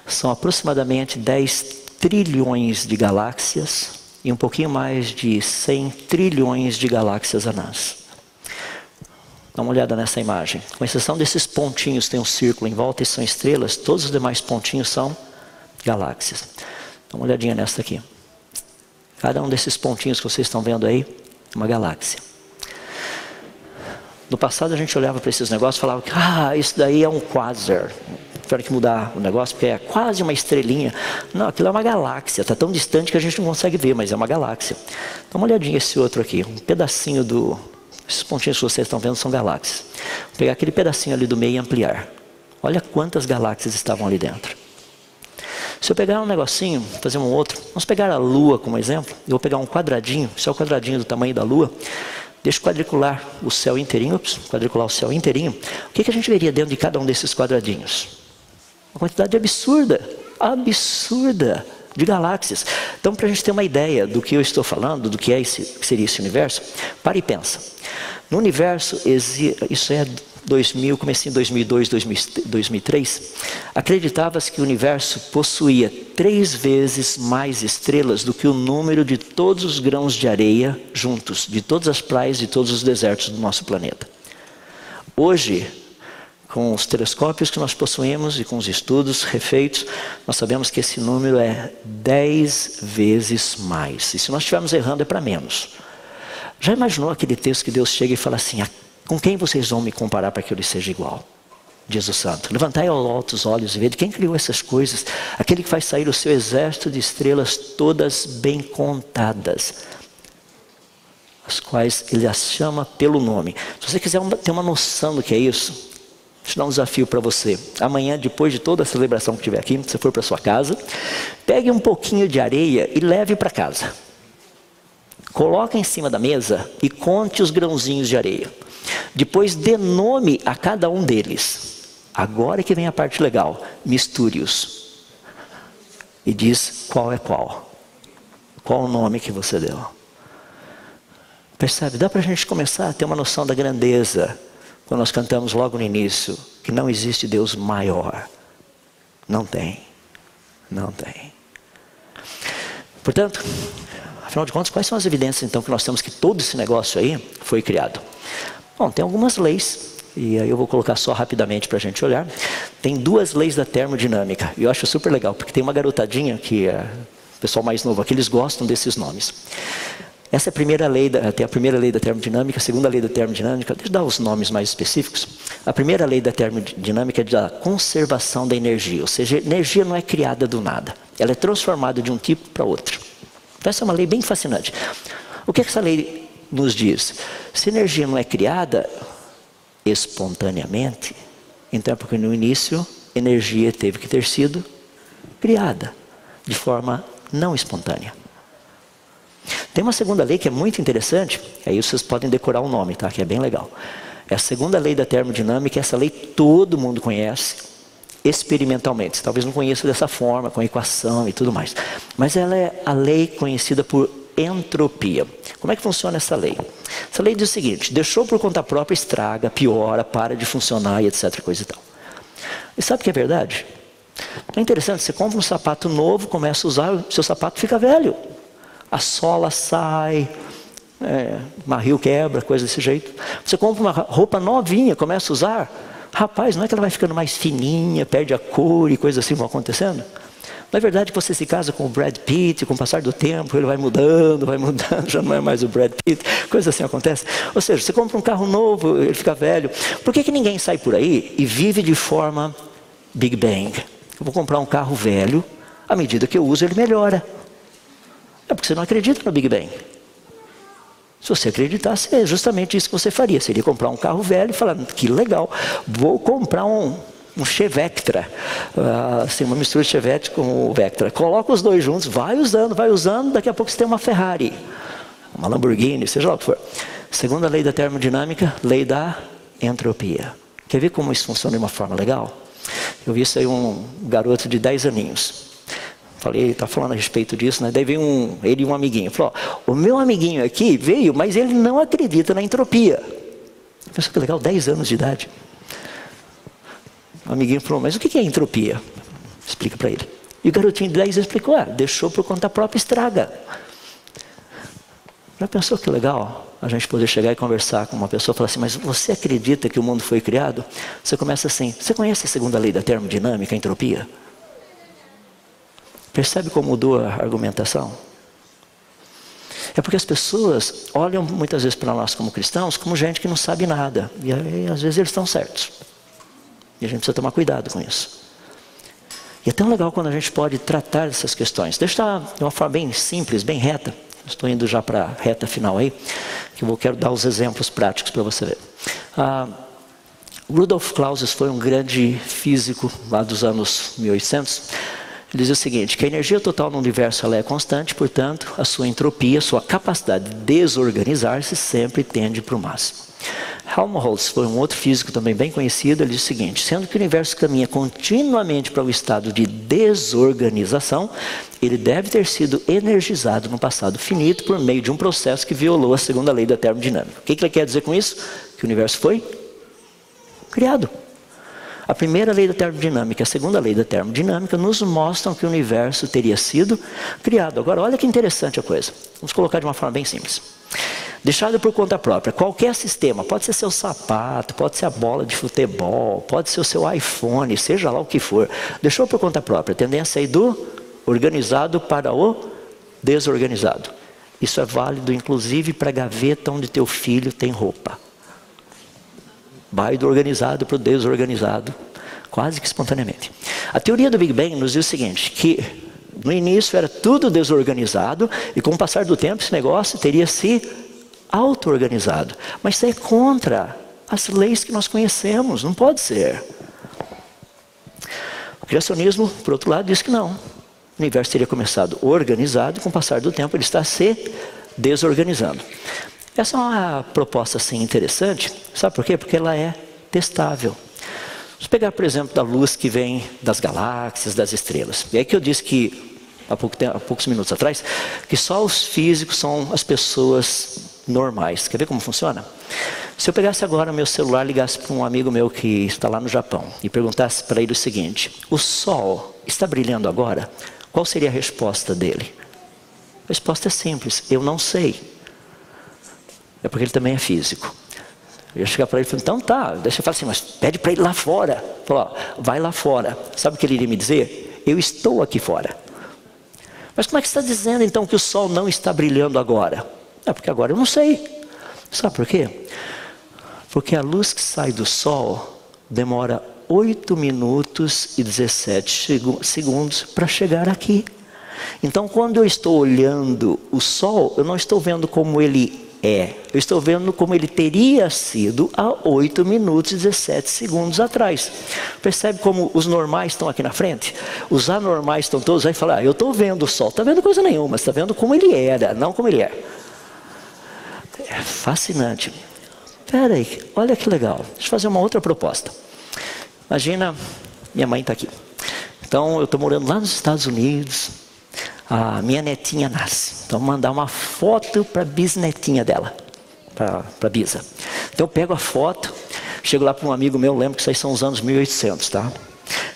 são aproximadamente 10 trilhões de galáxias e um pouquinho mais de 100 trilhões de galáxias anãs. Dá uma olhada nessa imagem. Com exceção desses pontinhos, tem um círculo em volta e são estrelas, todos os demais pontinhos são galáxias. Dá uma olhadinha nessa aqui. Cada um desses pontinhos que vocês estão vendo aí, é uma galáxia. No passado a gente olhava para esses negócios e falava que isso daí é um quasar. Tiveram que mudar o negócio porque é quase uma estrelinha. Não, aquilo é uma galáxia, está tão distante que a gente não consegue ver, mas é uma galáxia. Dá uma olhadinha esse outro aqui, um pedacinho do... Esses pontinhos que vocês estão vendo são galáxias. Vou pegar aquele pedacinho ali do meio e ampliar. Olha quantas galáxias estavam ali dentro. Se eu pegar um negocinho, fazer um outro, vamos pegar a Lua como exemplo. Eu vou pegar um quadradinho, se é o quadradinho do tamanho da Lua, deixa eu quadricular o céu inteirinho, quadricular o céu inteirinho. O que a gente veria dentro de cada um desses quadradinhos? Uma quantidade absurda, absurda de galáxias. Então, para a gente ter uma ideia do que eu estou falando, do que seria esse universo, para e pensa. No universo, isso é 2000, comecinho em 2002, 2003, acreditava-se que o universo possuía 3 vezes mais estrelas do que o número de todos os grãos de areia juntos, de todas as praias e todos os desertos do nosso planeta. Hoje, com os telescópios que nós possuímos e com os estudos refeitos, nós sabemos que esse número é 10 vezes mais. E se nós estivermos errando é para menos. Já imaginou aquele texto que Deus chega e fala assim, com quem vocês vão me comparar para que eu lhe seja igual? Jesus Santo, levantai ao alto os olhos e vede quem criou essas coisas, aquele que faz sair o seu exército de estrelas todas bem contadas, as quais ele as chama pelo nome. Se você quiser ter uma noção do que é isso, deixa eu dar um desafio para você. Amanhã, depois de toda a celebração que tiver aqui, se você for para sua casa, pegue um pouquinho de areia e leve para casa. Coloque em cima da mesa e conte os grãozinhos de areia. Depois dê nome a cada um deles. Agora que vem a parte legal. Misture-os. E diz qual é qual. Qual o nome que você deu. Percebe? Dá para a gente começar a ter uma noção da grandeza. Quando nós cantamos logo no início, que não existe Deus maior. Não tem. Não tem. Portanto, afinal de contas, quais são as evidências então que nós temos que todo esse negócio aí foi criado? Bom, tem algumas leis, e aí eu vou colocar só rapidamente para a gente olhar. Tem 2 leis da termodinâmica, e eu acho super legal, porque tem uma garotadinha que é o pessoal mais novo aqui, eles gostam desses nomes. Essa é a primeira lei, tem a primeira lei da termodinâmica, a segunda lei da termodinâmica, deixa eu dar os nomes mais específicos. A primeira lei da termodinâmica é da conservação da energia, ou seja, a energia não é criada do nada, ela é transformada de um tipo para outro. Então essa é uma lei bem fascinante. O que essa lei nos diz? Se a energia não é criada espontaneamente, então é porque no início a energia teve que ter sido criada de forma não espontânea. Tem uma segunda lei que é muito interessante, aí vocês podem decorar o nome, tá? Que é bem legal. É a segunda lei da termodinâmica, essa lei todo mundo conhece experimentalmente. Você talvez não conheça dessa forma, com equação e tudo mais. Mas ela é a lei conhecida por entropia. Como é que funciona essa lei? Essa lei diz o seguinte: deixou por conta própria, estraga, piora, para de funcionar e etc. coisa e tal. E sabe o que é verdade? É interessante, você compra um sapato novo, começa a usar, o seu sapato fica velho. A sola sai, marril quebra, coisa desse jeito. Você compra uma roupa novinha, começa a usar, rapaz, não é que ela vai ficando mais fininha, perde a cor e coisas assim vão acontecendo? Não é verdade que você se casa com o Brad Pitt, com o passar do tempo, ele vai mudando, já não é mais o Brad Pitt, coisa assim acontece. Ou seja, você compra um carro novo, ele fica velho. Por que ninguém sai por aí e vive de forma Big Bang? Eu vou comprar um carro velho, à medida que eu uso ele melhora. É porque você não acredita no Big Bang. Se você acreditasse, é justamente isso que você faria. Seria comprar um carro velho e falar, que legal, vou comprar um Chevectra, assim, uma mistura de Chevette com o Vectra. Coloca os dois juntos, vai usando, daqui a pouco você tem uma Ferrari, uma Lamborghini, seja lá o que for. Segunda lei da termodinâmica, lei da entropia. Quer ver como isso funciona de uma forma legal? Eu vi isso aí, um garoto de 10 aninhos. Falei, está falando a respeito disso, né? Daí veio ele e um amiguinho. Falou, o meu amiguinho aqui veio, mas ele não acredita na entropia. Pensou que legal, 10 anos de idade. O amiguinho falou, mas o que é entropia? Explica para ele. E o garotinho de 10 anos explicou, deixou por conta própria, estraga. Já pensou que legal a gente poder chegar e conversar com uma pessoa e falar assim, mas você acredita que o mundo foi criado? Você começa assim, você conhece a segunda lei da termodinâmica, a entropia? Percebe como mudou a argumentação? É porque as pessoas olham muitas vezes para nós como cristãos como gente que não sabe nada. E aí, às vezes eles estão certos. E a gente precisa tomar cuidado com isso. E é tão legal quando a gente pode tratar dessas questões. Deixa eu dar de uma forma bem simples, bem reta. Estou indo já para a reta final aí, que eu quero dar os exemplos práticos para você ver. Rudolf Clausius foi um grande físico lá dos anos 1800. Ele diz o seguinte, que a energia total no universo ela é constante, portanto, a sua entropia, a sua capacidade de desorganizar-se sempre tende para o máximo. Helmholtz foi um outro físico também bem conhecido, ele diz o seguinte, sendo que o universo caminha continuamente para o estado de desorganização, ele deve ter sido energizado no passado finito por meio de um processo que violou a segunda lei da termodinâmica. O que ele quer dizer com isso? Que o universo foi criado. A primeira lei da termodinâmica e a segunda lei da termodinâmica nos mostram que o universo teria sido criado. Agora, olha que interessante a coisa. Vamos colocar de uma forma bem simples. Deixado por conta própria, qualquer sistema, pode ser seu sapato, pode ser a bola de futebol, pode ser o seu iPhone, seja lá o que for. Deixou por conta própria, a tendência aí do organizado para o desorganizado. Isso é válido inclusive para a gaveta onde teu filho tem roupa. Vai do organizado para o desorganizado, quase que espontaneamente. A teoria do Big Bang nos diz o seguinte, que no início era tudo desorganizado e com o passar do tempo esse negócio teria se auto-organizado. Mas isso é contra as leis que nós conhecemos, não pode ser. O criacionismo, por outro lado, diz que não. O universo teria começado organizado e com o passar do tempo ele está se desorganizando. Essa é uma proposta assim interessante, sabe por quê? Porque ela é testável. Vamos pegar, por exemplo, da luz que vem das galáxias, das estrelas. E aí que eu disse que, há poucos minutos atrás, que só os físicos são as pessoas normais. Quer ver como funciona? Se eu pegasse agora o meu celular, ligasse para um amigo meu que está lá no Japão e perguntasse para ele o seguinte, o Sol está brilhando agora? Qual seria a resposta dele? A resposta é simples, eu não sei. É porque ele também é físico. Eu ia chegar para ele e falar, então tá, deixa eu falar assim, mas pede para ele lá fora. Falou, vai lá fora. Sabe o que ele iria me dizer? Eu estou aqui fora. Mas como é que você está dizendo então que o sol não está brilhando agora? É porque agora eu não sei. Sabe por quê? Porque a luz que sai do sol demora 8 minutos e 17 segundos para chegar aqui. Então quando eu estou olhando o sol, eu não estou vendo como ele é. Eu estou vendo como ele teria sido há 8 minutos e 17 segundos atrás. Percebe como os normais estão aqui na frente? Os anormais estão todos aí e falam, eu estou vendo o sol. Está vendo coisa nenhuma, está vendo como ele era, não como ele é. É fascinante. Espera aí, olha que legal. Deixa eu fazer uma outra proposta. Imagina, minha mãe está aqui. Então eu estou morando lá nos Estados Unidos. A minha netinha nasce. Então vou mandar uma foto para a bisnetinha dela. Para a Bisa. Então eu pego a foto. Chego lá para um amigo meu, lembro que isso aí são os anos 1800, tá?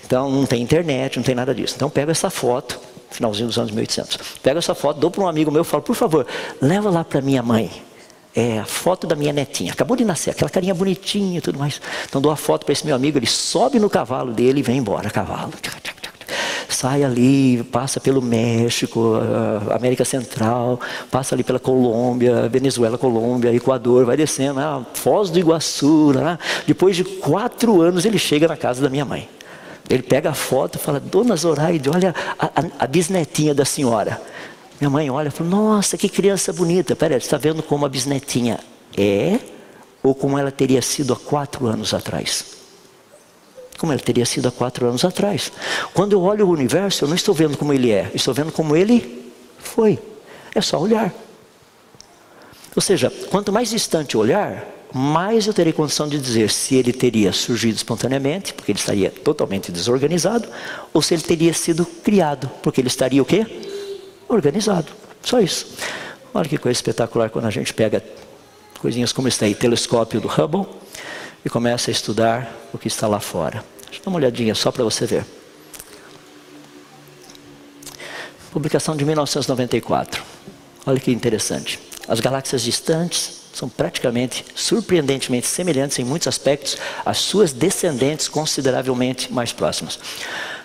Então não tem internet, não tem nada disso. Então eu pego essa foto, finalzinho dos anos 1800. Pego essa foto, dou para um amigo meu e falo, por favor, leva lá para minha mãe. É a foto da minha netinha, acabou de nascer, aquela carinha bonitinha e tudo mais. Então dou a foto para esse meu amigo, ele sobe no cavalo dele e vem embora, cavalo. Sai ali, passa pelo México, América Central, passa ali pela Colômbia, Venezuela, Colômbia, Equador, vai descendo, Foz do Iguaçu, depois de 4 anos ele chega na casa da minha mãe. Ele pega a foto e fala, Dona Zoraide, olha a bisnetinha da senhora. Minha mãe olha e fala, nossa, que criança bonita. Peraí, você está vendo como a bisnetinha é ou como ela teria sido há 4 anos atrás? Como ela teria sido há 4 anos atrás. Quando eu olho o universo, eu não estou vendo como ele é, estou vendo como ele foi. É só olhar. Ou seja, quanto mais distante eu olhar, mais eu terei condição de dizer se ele teria surgido espontaneamente, porque ele estaria totalmente desorganizado, ou se ele teria sido criado, porque ele estaria o quê? Organizado, só isso. Olha que coisa espetacular quando a gente pega coisinhas como esse aí, telescópio do Hubble, e começa a estudar o que está lá fora. Deixa eu dar uma olhadinha só para você ver. Publicação de 1994. Olha que interessante. As galáxias distantes são praticamente, surpreendentemente semelhantes em muitos aspectos às suas descendentes consideravelmente mais próximas.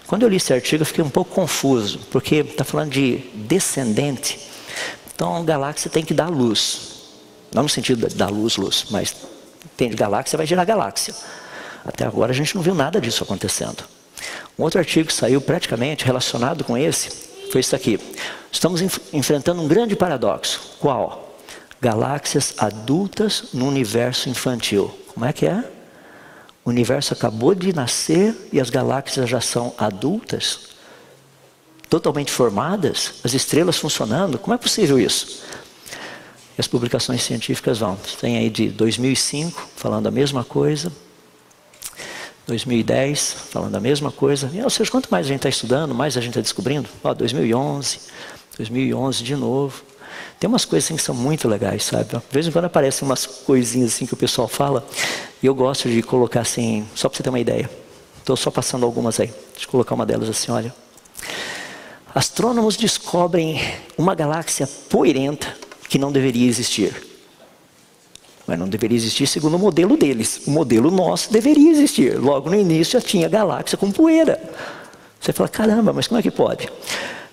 Quando eu li esse artigo eu fiquei um pouco confuso, porque está falando de descendente. Então a galáxia tem que dar luz. Não no sentido de dar luz, mas tem de galáxia, vai gerar galáxia. Até agora a gente não viu nada disso acontecendo. Um outro artigo que saiu praticamente relacionado com esse, foi isso aqui. Estamos enfrentando um grande paradoxo. Qual? Galáxias adultas no universo infantil. Como é que é? O universo acabou de nascer e as galáxias já são adultas, totalmente formadas, as estrelas funcionando. Como é possível isso? E as publicações científicas vão. Tem aí de 2005 falando a mesma coisa, 2010 falando a mesma coisa. Ou seja, quanto mais a gente está estudando, mais a gente está descobrindo. 2011 de novo. Tem umas coisas assim que são muito legais, sabe? De vez em quando aparecem umas coisinhas assim que o pessoal fala. E eu gosto de colocar assim, só para você ter uma ideia. Estou só passando algumas aí. Deixa eu colocar uma delas assim, olha. Astrônomos descobrem uma galáxia poeirenta que não deveria existir. Mas não deveria existir segundo o modelo deles. O modelo nosso deveria existir. Logo no início já tinha galáxia com poeira. Você fala, caramba, mas como é que pode?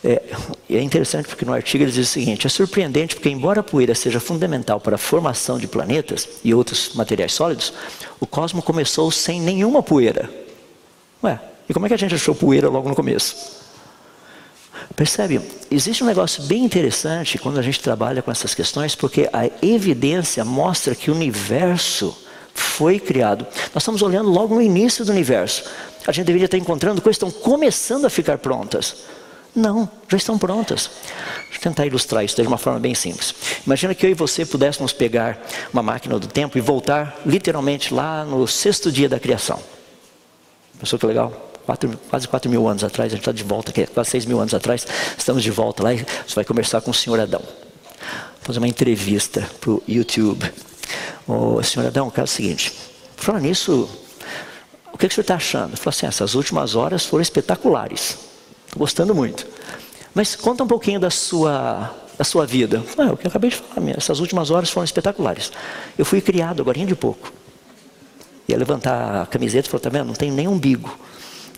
É interessante porque no artigo eles dizem o seguinte: é surpreendente porque embora a poeira seja fundamental para a formação de planetas e outros materiais sólidos, o cosmos começou sem nenhuma poeira. E como é que a gente achou poeira logo no começo? Percebe? Existe um negócio bem interessante quando a gente trabalha com essas questões, porque a evidência mostra que o universo foi criado. Nós estamos olhando logo no início do universo. A gente deveria estar encontrando coisas que estão começando a ficar prontas. Não, já estão prontas. Deixa eu tentar ilustrar isso de uma forma bem simples. Imagina que eu e você pudéssemos pegar uma máquina do tempo e voltar literalmente lá no 6º dia da criação. Pensou que legal? Quase 4 mil anos atrás, a gente está de volta aqui, quase 6 mil anos atrás, estamos de volta lá e você vai conversar com o senhor Adão. Vou fazer uma entrevista para o YouTube. Senhor Adão, o caso é o seguinte, falando nisso, o que o senhor está achando? Ele falou assim, essas últimas horas foram espetaculares. Estou gostando muito. Mas conta um pouquinho da sua a sua vida? É o que eu acabei de falar, essas últimas horas foram espetaculares. Eu fui criado agora de pouco. Ia levantar a camiseta e falou, tá vendo? Não tem nem umbigo.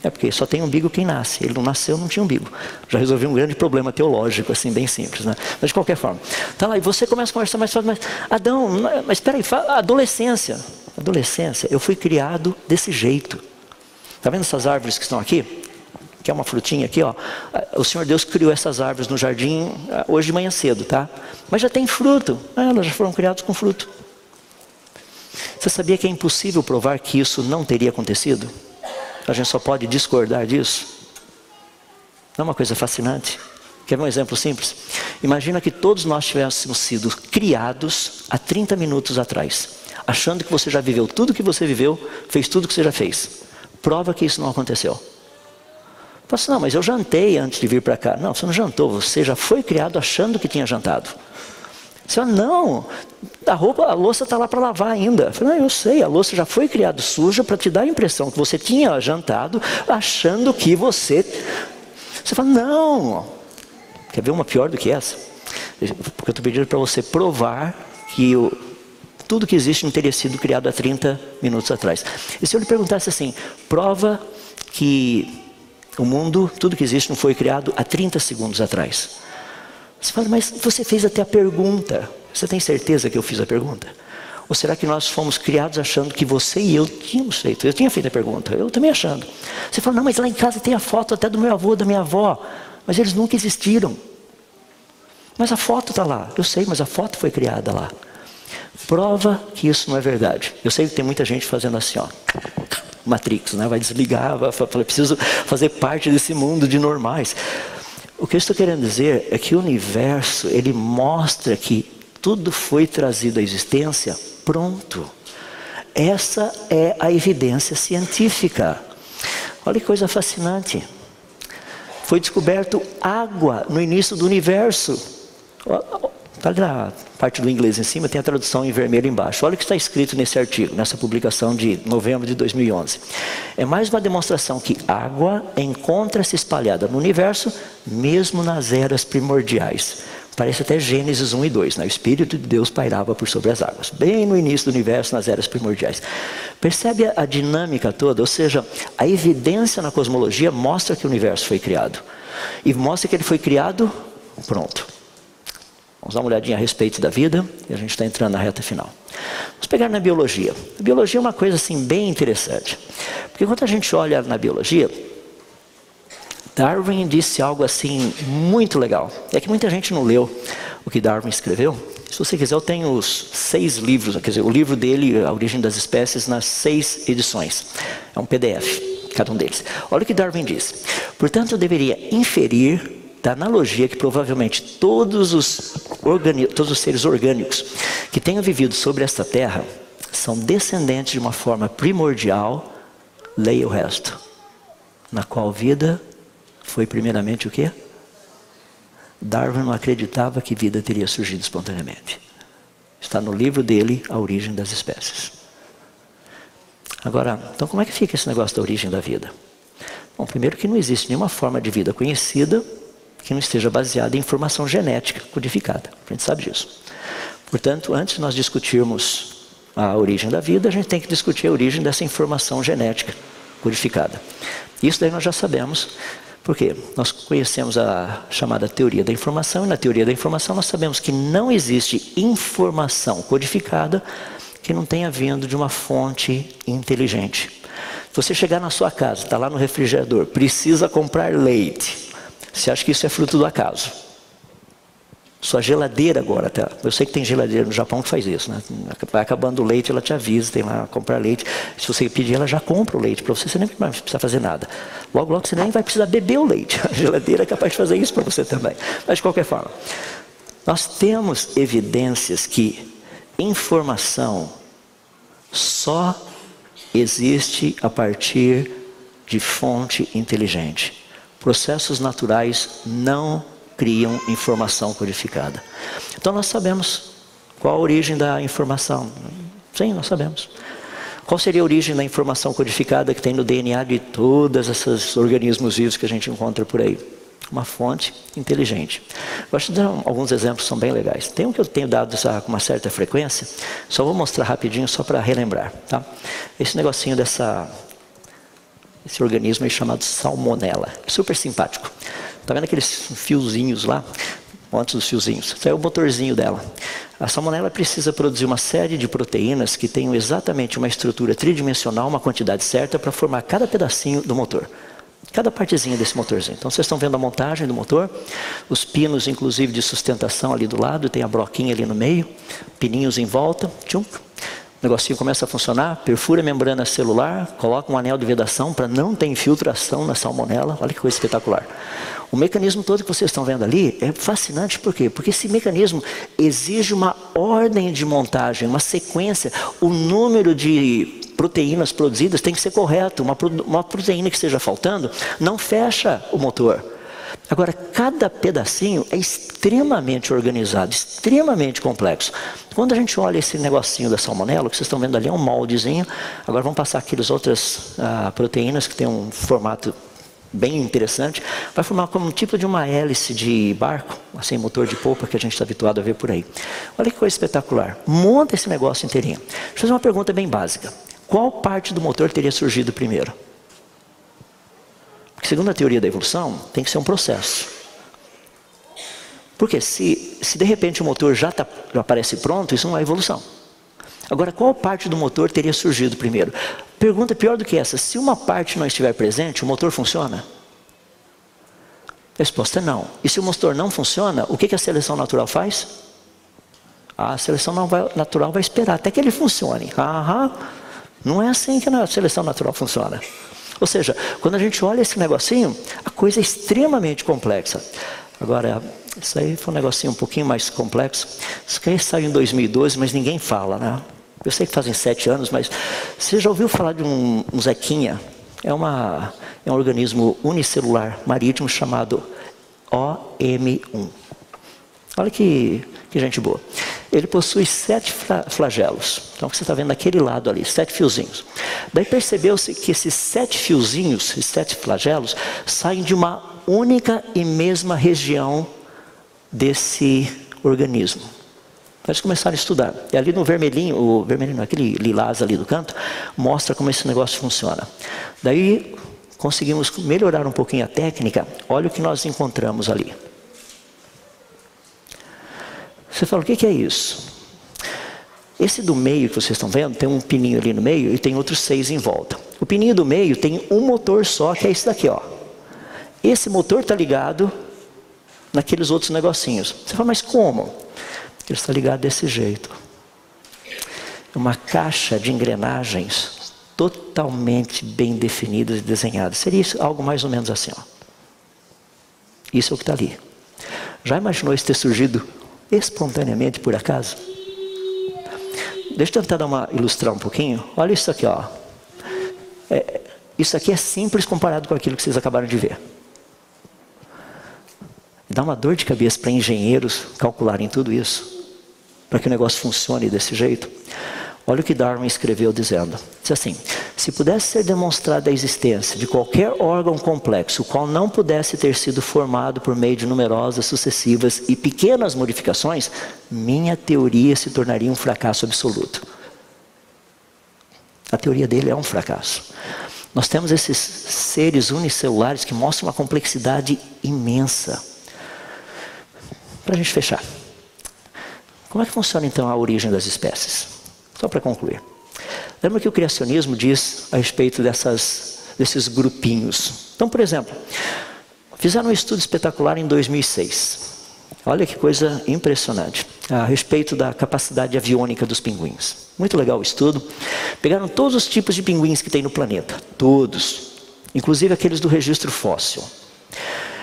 É porque só tem umbigo quem nasce. Ele não nasceu, não tinha umbigo. Já resolvi um grande problema teológico, assim, bem simples, né? Mas de qualquer forma. Tá lá, e você começa a conversar mais fácil, mas Adão, mas espera aí, adolescência. Adolescência, eu fui criado desse jeito. Tá vendo essas árvores que estão aqui? Que é uma frutinha aqui, ó. O Senhor Deus criou essas árvores no jardim hoje de manhã cedo, tá? Mas já tem fruto. Elas já foram criadas com fruto. Você sabia que é impossível provar que isso não teria acontecido? A gente só pode discordar disso. Não é uma coisa fascinante? Quer ver um exemplo simples? Imagina que todos nós tivéssemos sido criados há 30 minutos atrás, achando que você já viveu tudo que você viveu, fez tudo que você já fez. Prova que isso não aconteceu. Fala assim, não, mas eu jantei antes de vir para cá. Não, você não jantou, você já foi criado achando que tinha jantado. Você fala, não, a louça está lá para lavar ainda. Eu falei, não, eu sei, a louça já foi criada suja para te dar a impressão que você tinha jantado, achando que você... Você fala, não. Quer ver uma pior do que essa? Porque eu estou pedindo para você provar que tudo que existe não teria sido criado há 30 minutos atrás. E se eu lhe perguntasse assim, prova que o mundo, tudo que existe não foi criado há 30 segundos atrás. Você fala, mas você fez até a pergunta. Você tem certeza que eu fiz a pergunta? Ou será que nós fomos criados achando que você e eu tínhamos feito? Eu tinha feito a pergunta, eu também achando. Você fala, não, mas lá em casa tem a foto até do meu avô, da minha avó. Mas eles nunca existiram. Mas a foto está lá. Eu sei, mas a foto foi criada lá. Prova que isso não é verdade. Eu sei que tem muita gente fazendo assim, ó. Matrix, né? Vai desligar, vai falar, preciso fazer parte desse mundo de normais. O que eu estou querendo dizer é que o universo, ele mostra que tudo foi trazido à existência pronto. Essa é a evidência científica. Olha que coisa fascinante. Foi descoberto água no início do universo. Está ali na parte do inglês em cima, tem a tradução em vermelho embaixo. Olha o que está escrito nesse artigo, nessa publicação de novembro de 2011. É mais uma demonstração que água encontra-se espalhada no universo, mesmo nas eras primordiais. Parece até Gênesis 1 e 2, né? O Espírito de Deus pairava por sobre as águas. Bem no início do universo, nas eras primordiais. Percebe a dinâmica toda? Ou seja, a evidência na cosmologia mostra que o universo foi criado. E mostra que ele foi criado pronto. Vamos dar uma olhadinha a respeito da vida, e a gente está entrando na reta final. Vamos pegar na biologia. A biologia é uma coisa assim bem interessante. Porque quando a gente olha na biologia, Darwin disse algo assim muito legal. É que muita gente não leu o que Darwin escreveu. Se você quiser, eu tenho os 6 livros, quer dizer, o livro dele, A Origem das Espécies, nas 6 edições. É um PDF, cada um deles. Olha o que Darwin disse. Portanto, eu deveria inferir da analogia que provavelmente todos os seres orgânicos que tenham vivido sobre esta terra são descendentes de uma forma primordial, leia o resto, na qual vida foi primeiramente o quê? Darwin não acreditava que vida teria surgido espontaneamente. Está no livro dele, A Origem das Espécies. Agora, então como é que fica esse negócio da origem da vida? Bom, primeiro que não existe nenhuma forma de vida conhecida que não esteja baseada em informação genética codificada. A gente sabe disso. Portanto, antes de nós discutirmos a origem da vida, a gente tem que discutir a origem dessa informação genética codificada. Isso daí nós já sabemos. Por quê? Nós conhecemos a chamada teoria da informação, e na teoria da informação nós sabemos que não existe informação codificada que não tenha vindo de uma fonte inteligente. Se você chegar na sua casa, está lá no refrigerador, precisa comprar leite. Você acha que isso é fruto do acaso? Sua geladeira agora, tá? Eu sei que tem geladeira no Japão que faz isso, né? Vai acabando o leite, ela te avisa, tem lá comprar leite. Se você pedir, ela já compra o leite para você, você nem vai precisar fazer nada. Logo, logo você nem vai precisar beber o leite. A geladeira é capaz de fazer isso para você também. Mas de qualquer forma, nós temos evidências que informação só existe a partir de fonte inteligente. Processos naturais não criam informação codificada. Então nós sabemos qual a origem da informação. Sim, nós sabemos. Qual seria a origem da informação codificada que tem no DNA de todos esses organismos vivos que a gente encontra por aí? uma fonte inteligente. Gosto de dar alguns exemplos que são bem legais. Tem um que eu tenho dado com uma certa frequência, só vou mostrar rapidinho, só para relembrar. Tá? Esse negocinho esse organismo aí chamado salmonela. É super simpático. Tá vendo aqueles fiozinhos lá? Antes dos fiozinhos. Isso é o motorzinho dela. A salmonela precisa produzir uma série de proteínas que tenham exatamente uma estrutura tridimensional, uma quantidade certa para formar cada pedacinho do motor. Cada partezinha desse motorzinho. Então vocês estão vendo a montagem do motor, os pinos inclusive de sustentação ali do lado, tem a broquinha ali no meio, pininhos em volta, tchum. O negocinho começa a funcionar, perfura a membrana celular, coloca um anel de vedação para não ter infiltração na salmonela. Olha que coisa espetacular. O mecanismo todo que vocês estão vendo ali é fascinante, por quê? Porque esse mecanismo exige uma ordem de montagem, uma sequência, o número de proteínas produzidas tem que ser correto. Uma proteína que esteja faltando não fecha o motor. Agora, cada pedacinho é extremamente organizado, extremamente complexo. Quando a gente olha esse negocinho da salmonela, o que vocês estão vendo ali é um moldezinho. Agora vamos passar aquelas outras proteínas que tem um formato bem interessante. Vai formar como um tipo de uma hélice de barco, assim, motor de polpa que a gente está habituado a ver por aí. Olha que coisa espetacular. Monta esse negócio inteirinho. Deixa eu fazer uma pergunta bem básica. Qual parte do motor teria surgido primeiro? Porque segundo a teoria da evolução, tem que ser um processo. Porque se de repente o motor já aparece pronto, isso não é evolução. Agora, qual parte do motor teria surgido primeiro? Pergunta pior do que essa. Se uma parte não estiver presente, o motor funciona? A resposta é não. E se o motor não funciona, o que a seleção natural faz? A seleção natural vai esperar até que ele funcione. Não é assim que a seleção natural funciona. Ou seja, quando a gente olha esse negocinho, a coisa é extremamente complexa. Agora, isso aí foi um negocinho um pouquinho mais complexo. Isso aí saiu em 2012, mas ninguém fala, né? Eu sei que fazem 7 anos, mas você já ouviu falar de um zequinha? É um organismo unicelular marítimo chamado OM1. Olha que gente boa. Ele possui 7 flagelos. Então, o que você está vendo naquele lado ali, 7 fiozinhos. Daí percebeu-se que esses 7 fiozinhos, esses 7 flagelos, saem de uma única e mesma região desse organismo. Eles começaram a estudar. E ali no vermelhinho, aquele lilás ali do canto, mostra como esse negócio funciona. Daí conseguimos melhorar um pouquinho a técnica. Olha o que nós encontramos ali. Você fala, o que é isso? Esse do meio que vocês estão vendo, tem um pininho ali no meio e tem outros 6 em volta. O pininho do meio tem um motor só, que é esse daqui, ó. Esse motor está ligado naqueles outros negocinhos. Você fala, mas como? Ele está ligado desse jeito. É uma caixa de engrenagens totalmente bem definidas e desenhadas. Seria isso, algo mais ou menos assim, ó. Isso é o que está ali. Já imaginou isso ter surgido espontaneamente por acaso? Deixa eu tentar ilustrar um pouquinho. Olha isso aqui, ó. Isso aqui é simples comparado com aquilo que vocês acabaram de ver. Dá uma dor de cabeça para engenheiros calcularem tudo isso, para que o negócio funcione desse jeito. Olha o que Darwin escreveu dizendo. Diz assim: se pudesse ser demonstrada a existência de qualquer órgão complexo, o qual não pudesse ter sido formado por meio de numerosas, sucessivas e pequenas modificações, minha teoria se tornaria um fracasso absoluto. A teoria dele é um fracasso. Nós temos esses seres unicelulares que mostram uma complexidade imensa. Para a gente fechar, como é que funciona então a origem das espécies? Só para concluir. Lembra que o criacionismo diz a respeito desses grupinhos. Então, por exemplo, fizeram um estudo espetacular em 2006. Olha que coisa impressionante. A respeito da capacidade aviônica dos pinguins. Muito legal o estudo. Pegaram todos os tipos de pinguins que tem no planeta. Todos. Inclusive aqueles do registro fóssil.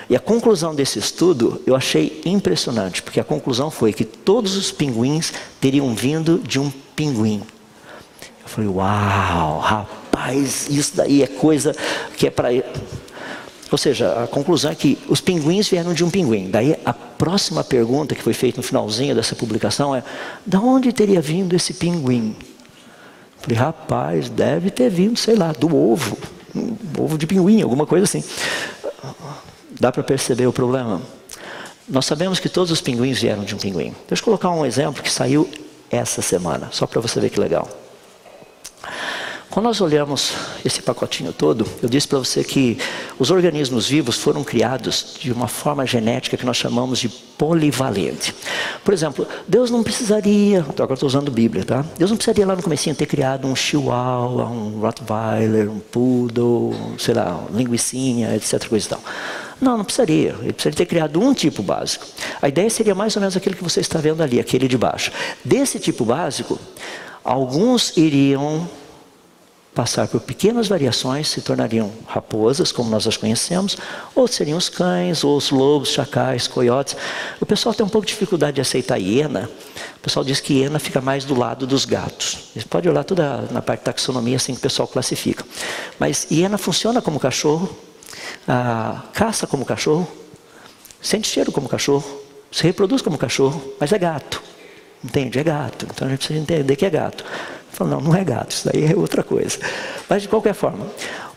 E a conclusão desse estudo eu achei impressionante, porque a conclusão foi que todos os pinguins teriam vindo de um pinguim. Eu falei, uau, rapaz, isso daí é coisa que é para... Ou seja, a conclusão é que os pinguins vieram de um pinguim. Daí a próxima pergunta que foi feita no finalzinho dessa publicação é: de onde teria vindo esse pinguim? Eu falei, rapaz, deve ter vindo, sei lá, do ovo. Um ovo de pinguim, alguma coisa assim. Dá para perceber o problema? Nós sabemos que todos os pinguins vieram de um pinguim. Deixa eu colocar um exemplo que saiu essa semana, só para você ver que legal. Quando nós olhamos esse pacotinho todo, eu disse para você que os organismos vivos foram criados de uma forma genética que nós chamamos de polivalente. Por exemplo, Deus não precisaria, agora estou usando Bíblia, tá? Deus não precisaria lá no comecinho ter criado um chihuahua, um rottweiler, um poodle, sei lá, um linguicinha, etc, coisa e tal. Não precisaria. Ele precisaria ter criado um tipo básico. A ideia seria mais ou menos aquele que você está vendo ali, aquele de baixo. Desse tipo básico, alguns iriam passar por pequenas variações, se tornariam raposas, como nós as conhecemos, ou seriam os cães, ou os lobos, chacais, coiotes. O pessoal tem um pouco de dificuldade de aceitar hiena. O pessoal diz que hiena fica mais do lado dos gatos. Você pode olhar toda na parte de taxonomia, assim que o pessoal classifica. Mas hiena funciona como cachorro, caça como cachorro, sente cheiro como cachorro, se reproduz como cachorro, mas é gato. Entende? É gato. Então a gente precisa entender que é gato. Falo, não é gato, isso daí é outra coisa. Mas de qualquer forma.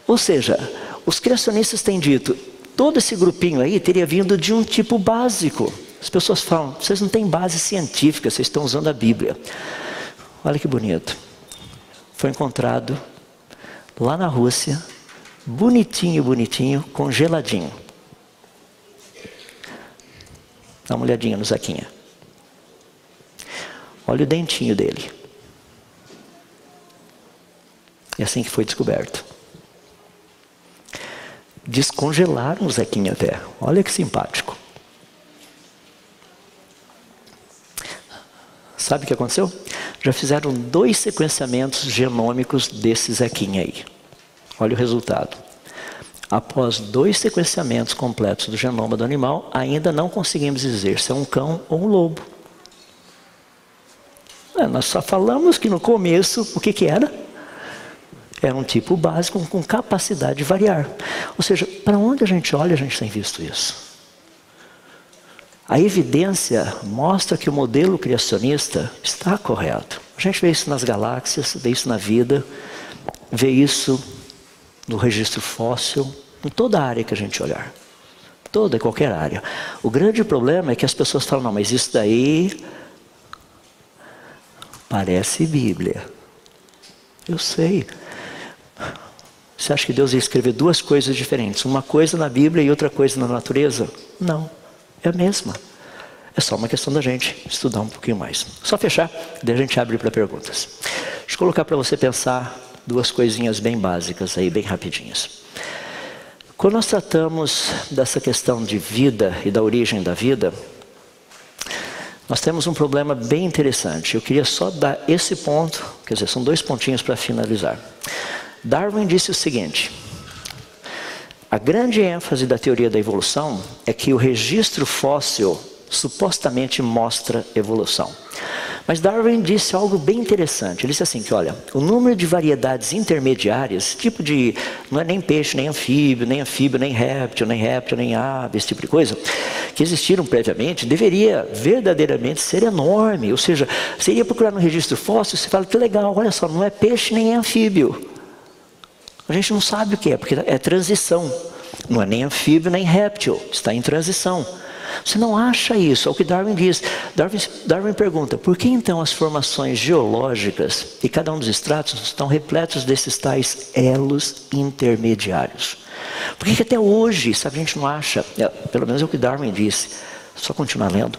Ou seja, os criacionistas têm dito, todo esse grupinho aí teria vindo de um tipo básico. As pessoas falam, vocês não têm base científica, vocês estão usando a Bíblia. Olha que bonito. Foi encontrado lá na Rússia, bonitinho, bonitinho, congeladinho. Dá uma olhadinha no Zaquinha. Olha o dentinho dele. É assim que foi descoberto. Descongelaram o Zequinha até. Olha que simpático. Sabe o que aconteceu? Já fizeram 2 sequenciamentos genômicos desse Zequinha aí. Olha o resultado. Após 2 sequenciamentos completos do genoma do animal, ainda não conseguimos dizer se é um cão ou um lobo. Nós só falamos que no começo, o que era? Era um tipo básico com capacidade de variar. Ou seja, para onde a gente olha, a gente tem visto isso. A evidência mostra que o modelo criacionista está correto. A gente vê isso nas galáxias, vê isso na vida, vê isso no registro fóssil, em toda a área que a gente olhar. Toda e qualquer área. O grande problema é que as pessoas falam, não, mas isso daí parece Bíblia. Eu sei. Você acha que Deus ia escrever 2 coisas diferentes? Uma coisa na Bíblia e outra coisa na natureza? Não, é a mesma. É só uma questão da gente estudar um pouquinho mais. Só fechar, daí a gente abre para perguntas. Deixa eu colocar para você pensar 2 coisinhas bem básicas aí, bem rapidinhas. Quando nós tratamos dessa questão de vida e da origem da vida, nós temos um problema bem interessante. Eu queria só dar esse ponto, quer dizer, são 2 pontinhos para finalizar. Darwin disse o seguinte, a grande ênfase da teoria da evolução é que o registro fóssil supostamente mostra evolução. Mas Darwin disse algo bem interessante. Ele disse assim que, olha, o número de variedades intermediárias, tipo de, não é nem peixe, nem anfíbio, nem réptil, nem ave, esse tipo de coisa, que existiram previamente, deveria verdadeiramente ser enorme. Ou seja, você iria procurar no registro fóssil, você fala, que legal, olha só, não é peixe nem anfíbio. A gente não sabe o que é, porque é transição. Não é nem anfíbio, nem réptil, está em transição. Você não acha isso, é o que Darwin diz. Darwin pergunta, por que então as formações geológicas e cada um dos estratos estão repletos desses tais elos intermediários? Por que até hoje, sabe, a gente não acha, pelo menos é o que Darwin disse, só continuar lendo.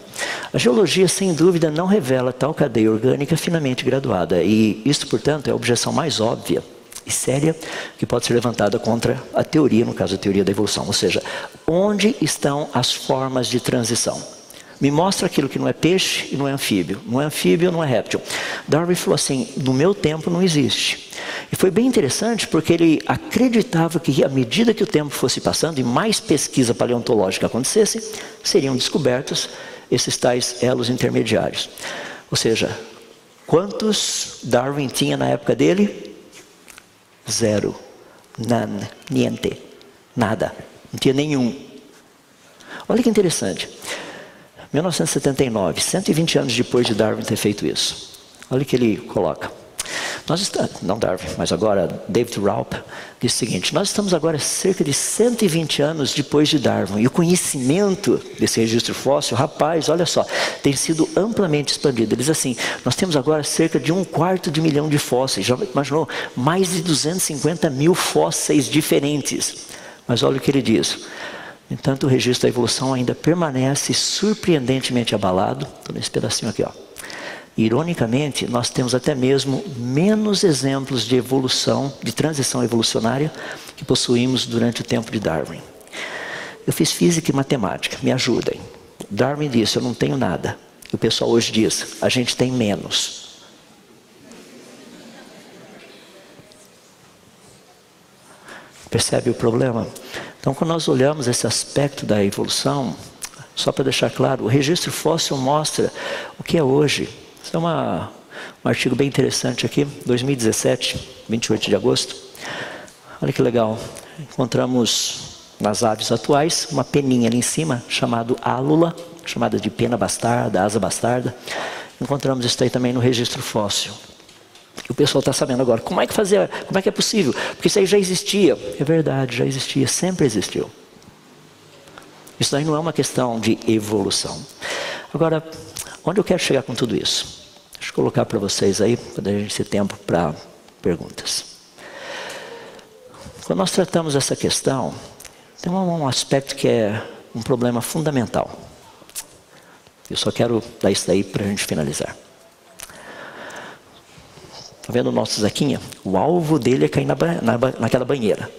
A geologia, sem dúvida, não revela tal cadeia orgânica finamente graduada, e isso, portanto, é a objeção mais óbvia e séria que pode ser levantada contra a teoria, no caso a teoria da evolução. Ou seja, onde estão as formas de transição? Me mostra aquilo que não é peixe e não é anfíbio. Não é anfíbio, não é réptil. Darwin falou assim, no meu tempo não existe. E foi bem interessante porque ele acreditava que à medida que o tempo fosse passando e mais pesquisa paleontológica acontecesse, seriam descobertos esses tais elos intermediários. Ou seja, quantos Darwin tinha na época dele? 0, none, niente, nada, não tinha nenhum. Olha que interessante, 1979, 120 anos depois de Darwin ter feito isso, olha o que ele coloca. Não Darwin, mas agora David Raup, diz o seguinte: nós estamos agora cerca de 120 anos depois de Darwin, e o conhecimento desse registro fóssil, rapaz, olha só, tem sido amplamente expandido. Ele diz assim: nós temos agora cerca de 250.000 de fósseis, já imaginou? Mais de 250 mil fósseis diferentes. Mas olha o que ele diz: no entanto, o registro da evolução ainda permanece surpreendentemente abalado. Estou nesse pedacinho aqui, ó. Ironicamente, nós temos até mesmo menos exemplos de evolução, de transição evolucionária, que possuímos durante o tempo de Darwin. Eu fiz física e matemática, me ajudem. Darwin disse: eu não tenho nada. E o pessoal hoje diz: a gente tem menos. Percebe o problema? Então, quando nós olhamos esse aspecto da evolução, só para deixar claro, o registro fóssil mostra o que é hoje. Isso é um artigo bem interessante aqui, 2017, 28 de agosto. Olha que legal. Encontramos nas aves atuais uma peninha ali em cima, chamada álula, chamada de pena bastarda, asa bastarda. Encontramos isso aí também no registro fóssil. E o pessoal está sabendo agora, como é que é possível? Porque isso aí já existia. É verdade, já existia, sempre existiu. Isso aí não é uma questão de evolução. Agora, onde eu quero chegar com tudo isso? Deixa eu colocar para vocês aí, para a gente ter tempo para perguntas. Quando nós tratamos essa questão, tem um aspecto que é um problema fundamental. Eu só quero dar isso daí para a gente finalizar. Está vendo o nosso Zequinha? O alvo dele é cair naquela banheira.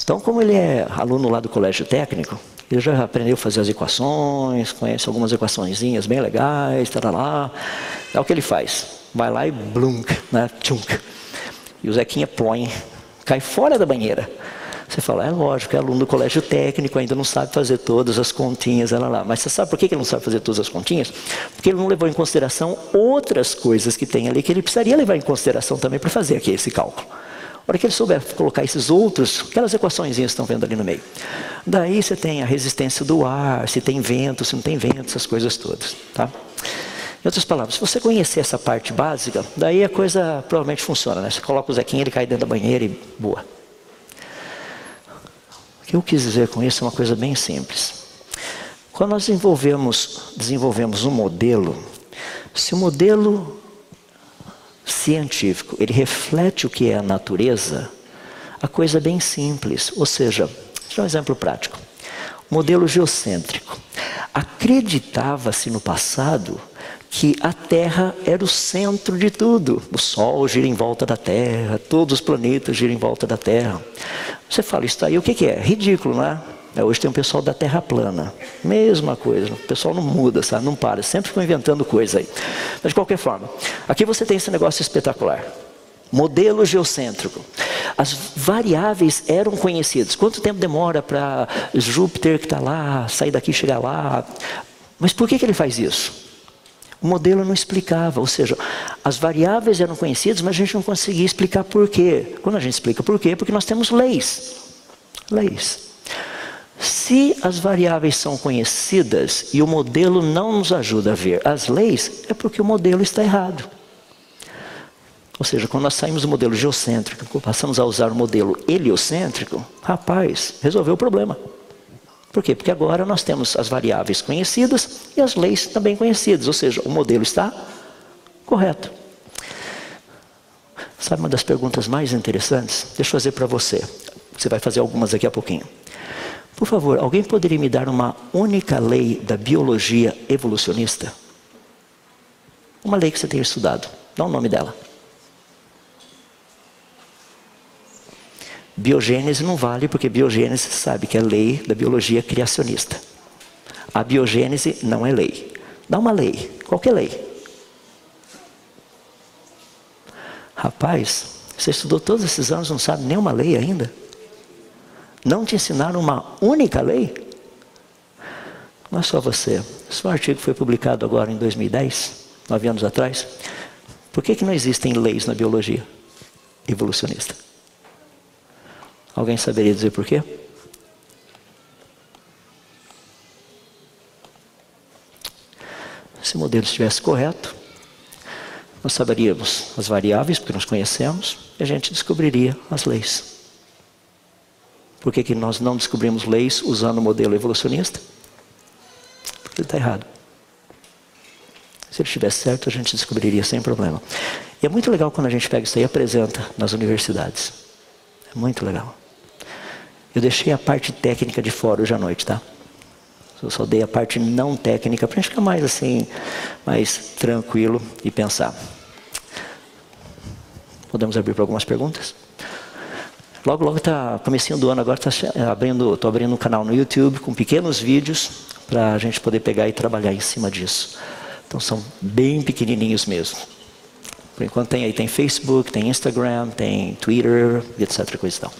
Então, como ele é aluno lá do colégio técnico, ele já aprendeu a fazer as equações, conhece algumas equaçõezinhas bem legais, lá. É o que ele faz. Vai lá e blunk, né? Tchunk. E o Zequinha põe, cai fora da banheira. Você fala: é lógico, é aluno do colégio técnico, ainda não sabe fazer todas as continhas, lá. Mas você sabe por que ele não sabe fazer todas as continhas? Porque ele não levou em consideração outras coisas que tem ali, que ele precisaria levar em consideração também para fazer aqui esse cálculo. A hora que ele souber colocar esses outros, aquelas equações que estão vendo ali no meio. Daí você tem a resistência do ar, se tem vento, se não tem vento, essas coisas todas. Tá? Em outras palavras, se você conhecer essa parte básica, daí a coisa provavelmente funciona, né? Você coloca o Zequinha, ele cai dentro da banheira e boa. O que eu quis dizer com isso é uma coisa bem simples. Quando nós desenvolvemos um modelo, se o modelo científico ele reflete o que é a natureza, a coisa é bem simples. Ou seja, deixa eu dar um exemplo prático. O modelo geocêntrico. Acreditava-se no passado que a Terra era o centro de tudo. O Sol gira em volta da Terra, todos os planetas giram em volta da Terra. Você fala, isso aí o que é? Ridículo, não é? Hoje tem um pessoal da Terra plana. Mesma coisa, o pessoal não muda, sabe? Não para, sempre ficam inventando coisa aí. Mas de qualquer forma, aqui você tem esse negócio espetacular. Modelo geocêntrico. As variáveis eram conhecidas. Quanto tempo demora para Júpiter que está lá, sair daqui e chegar lá? Mas por que ele faz isso? O modelo não explicava, ou seja, as variáveis eram conhecidas, mas a gente não conseguia explicar por quê. Quando a gente explica por quê, porque nós temos leis. Leis. Se as variáveis são conhecidas e o modelo não nos ajuda a ver as leis, é porque o modelo está errado. Ou seja, quando nós saímos do modelo geocêntrico, passamos a usar o modelo heliocêntrico, rapaz, resolveu o problema. Por quê? Porque agora nós temos as variáveis conhecidas e as leis também conhecidas. Ou seja, o modelo está correto. Sabe uma das perguntas mais interessantes? Deixa eu fazer para você. Você vai fazer algumas daqui a pouquinho. Por favor, alguém poderia me dar uma única lei da biologia evolucionista? Uma lei que você tenha estudado. Dá o nome dela. Biogênese não vale, porque biogênese sabe que é lei da biologia criacionista. A biogênese não é lei. Dá uma lei, qualquer lei. Rapaz, você estudou todos esses anos, não sabe nenhuma lei ainda? Não te ensinaram uma única lei? Não é só você. Esse artigo foi publicado agora em 2010, 9 anos atrás. Por que não existem leis na biologia evolucionista? Alguém saberia dizer por quê? Se o modelo estivesse correto, nós saberíamos as variáveis, porque nós conhecemos, e a gente descobriria as leis. Por que nós não descobrimos leis usando o modelo evolucionista? Porque ele está errado. Se ele estivesse certo, a gente descobriria sem problema. E é muito legal quando a gente pega isso aí e apresenta nas universidades. É muito legal. Eu deixei a parte técnica de fora hoje à noite, tá? Eu só dei a parte não técnica para a gente ficar mais assim, mais tranquilo e pensar. Podemos abrir para algumas perguntas? Logo, logo está, comecinho do ano agora, estou abrindo um canal no YouTube com pequenos vídeos para a gente poder pegar e trabalhar em cima disso. Então são bem pequenininhos mesmo. Por enquanto tem Facebook, tem Instagram, tem Twitter, etc. coisa e tal.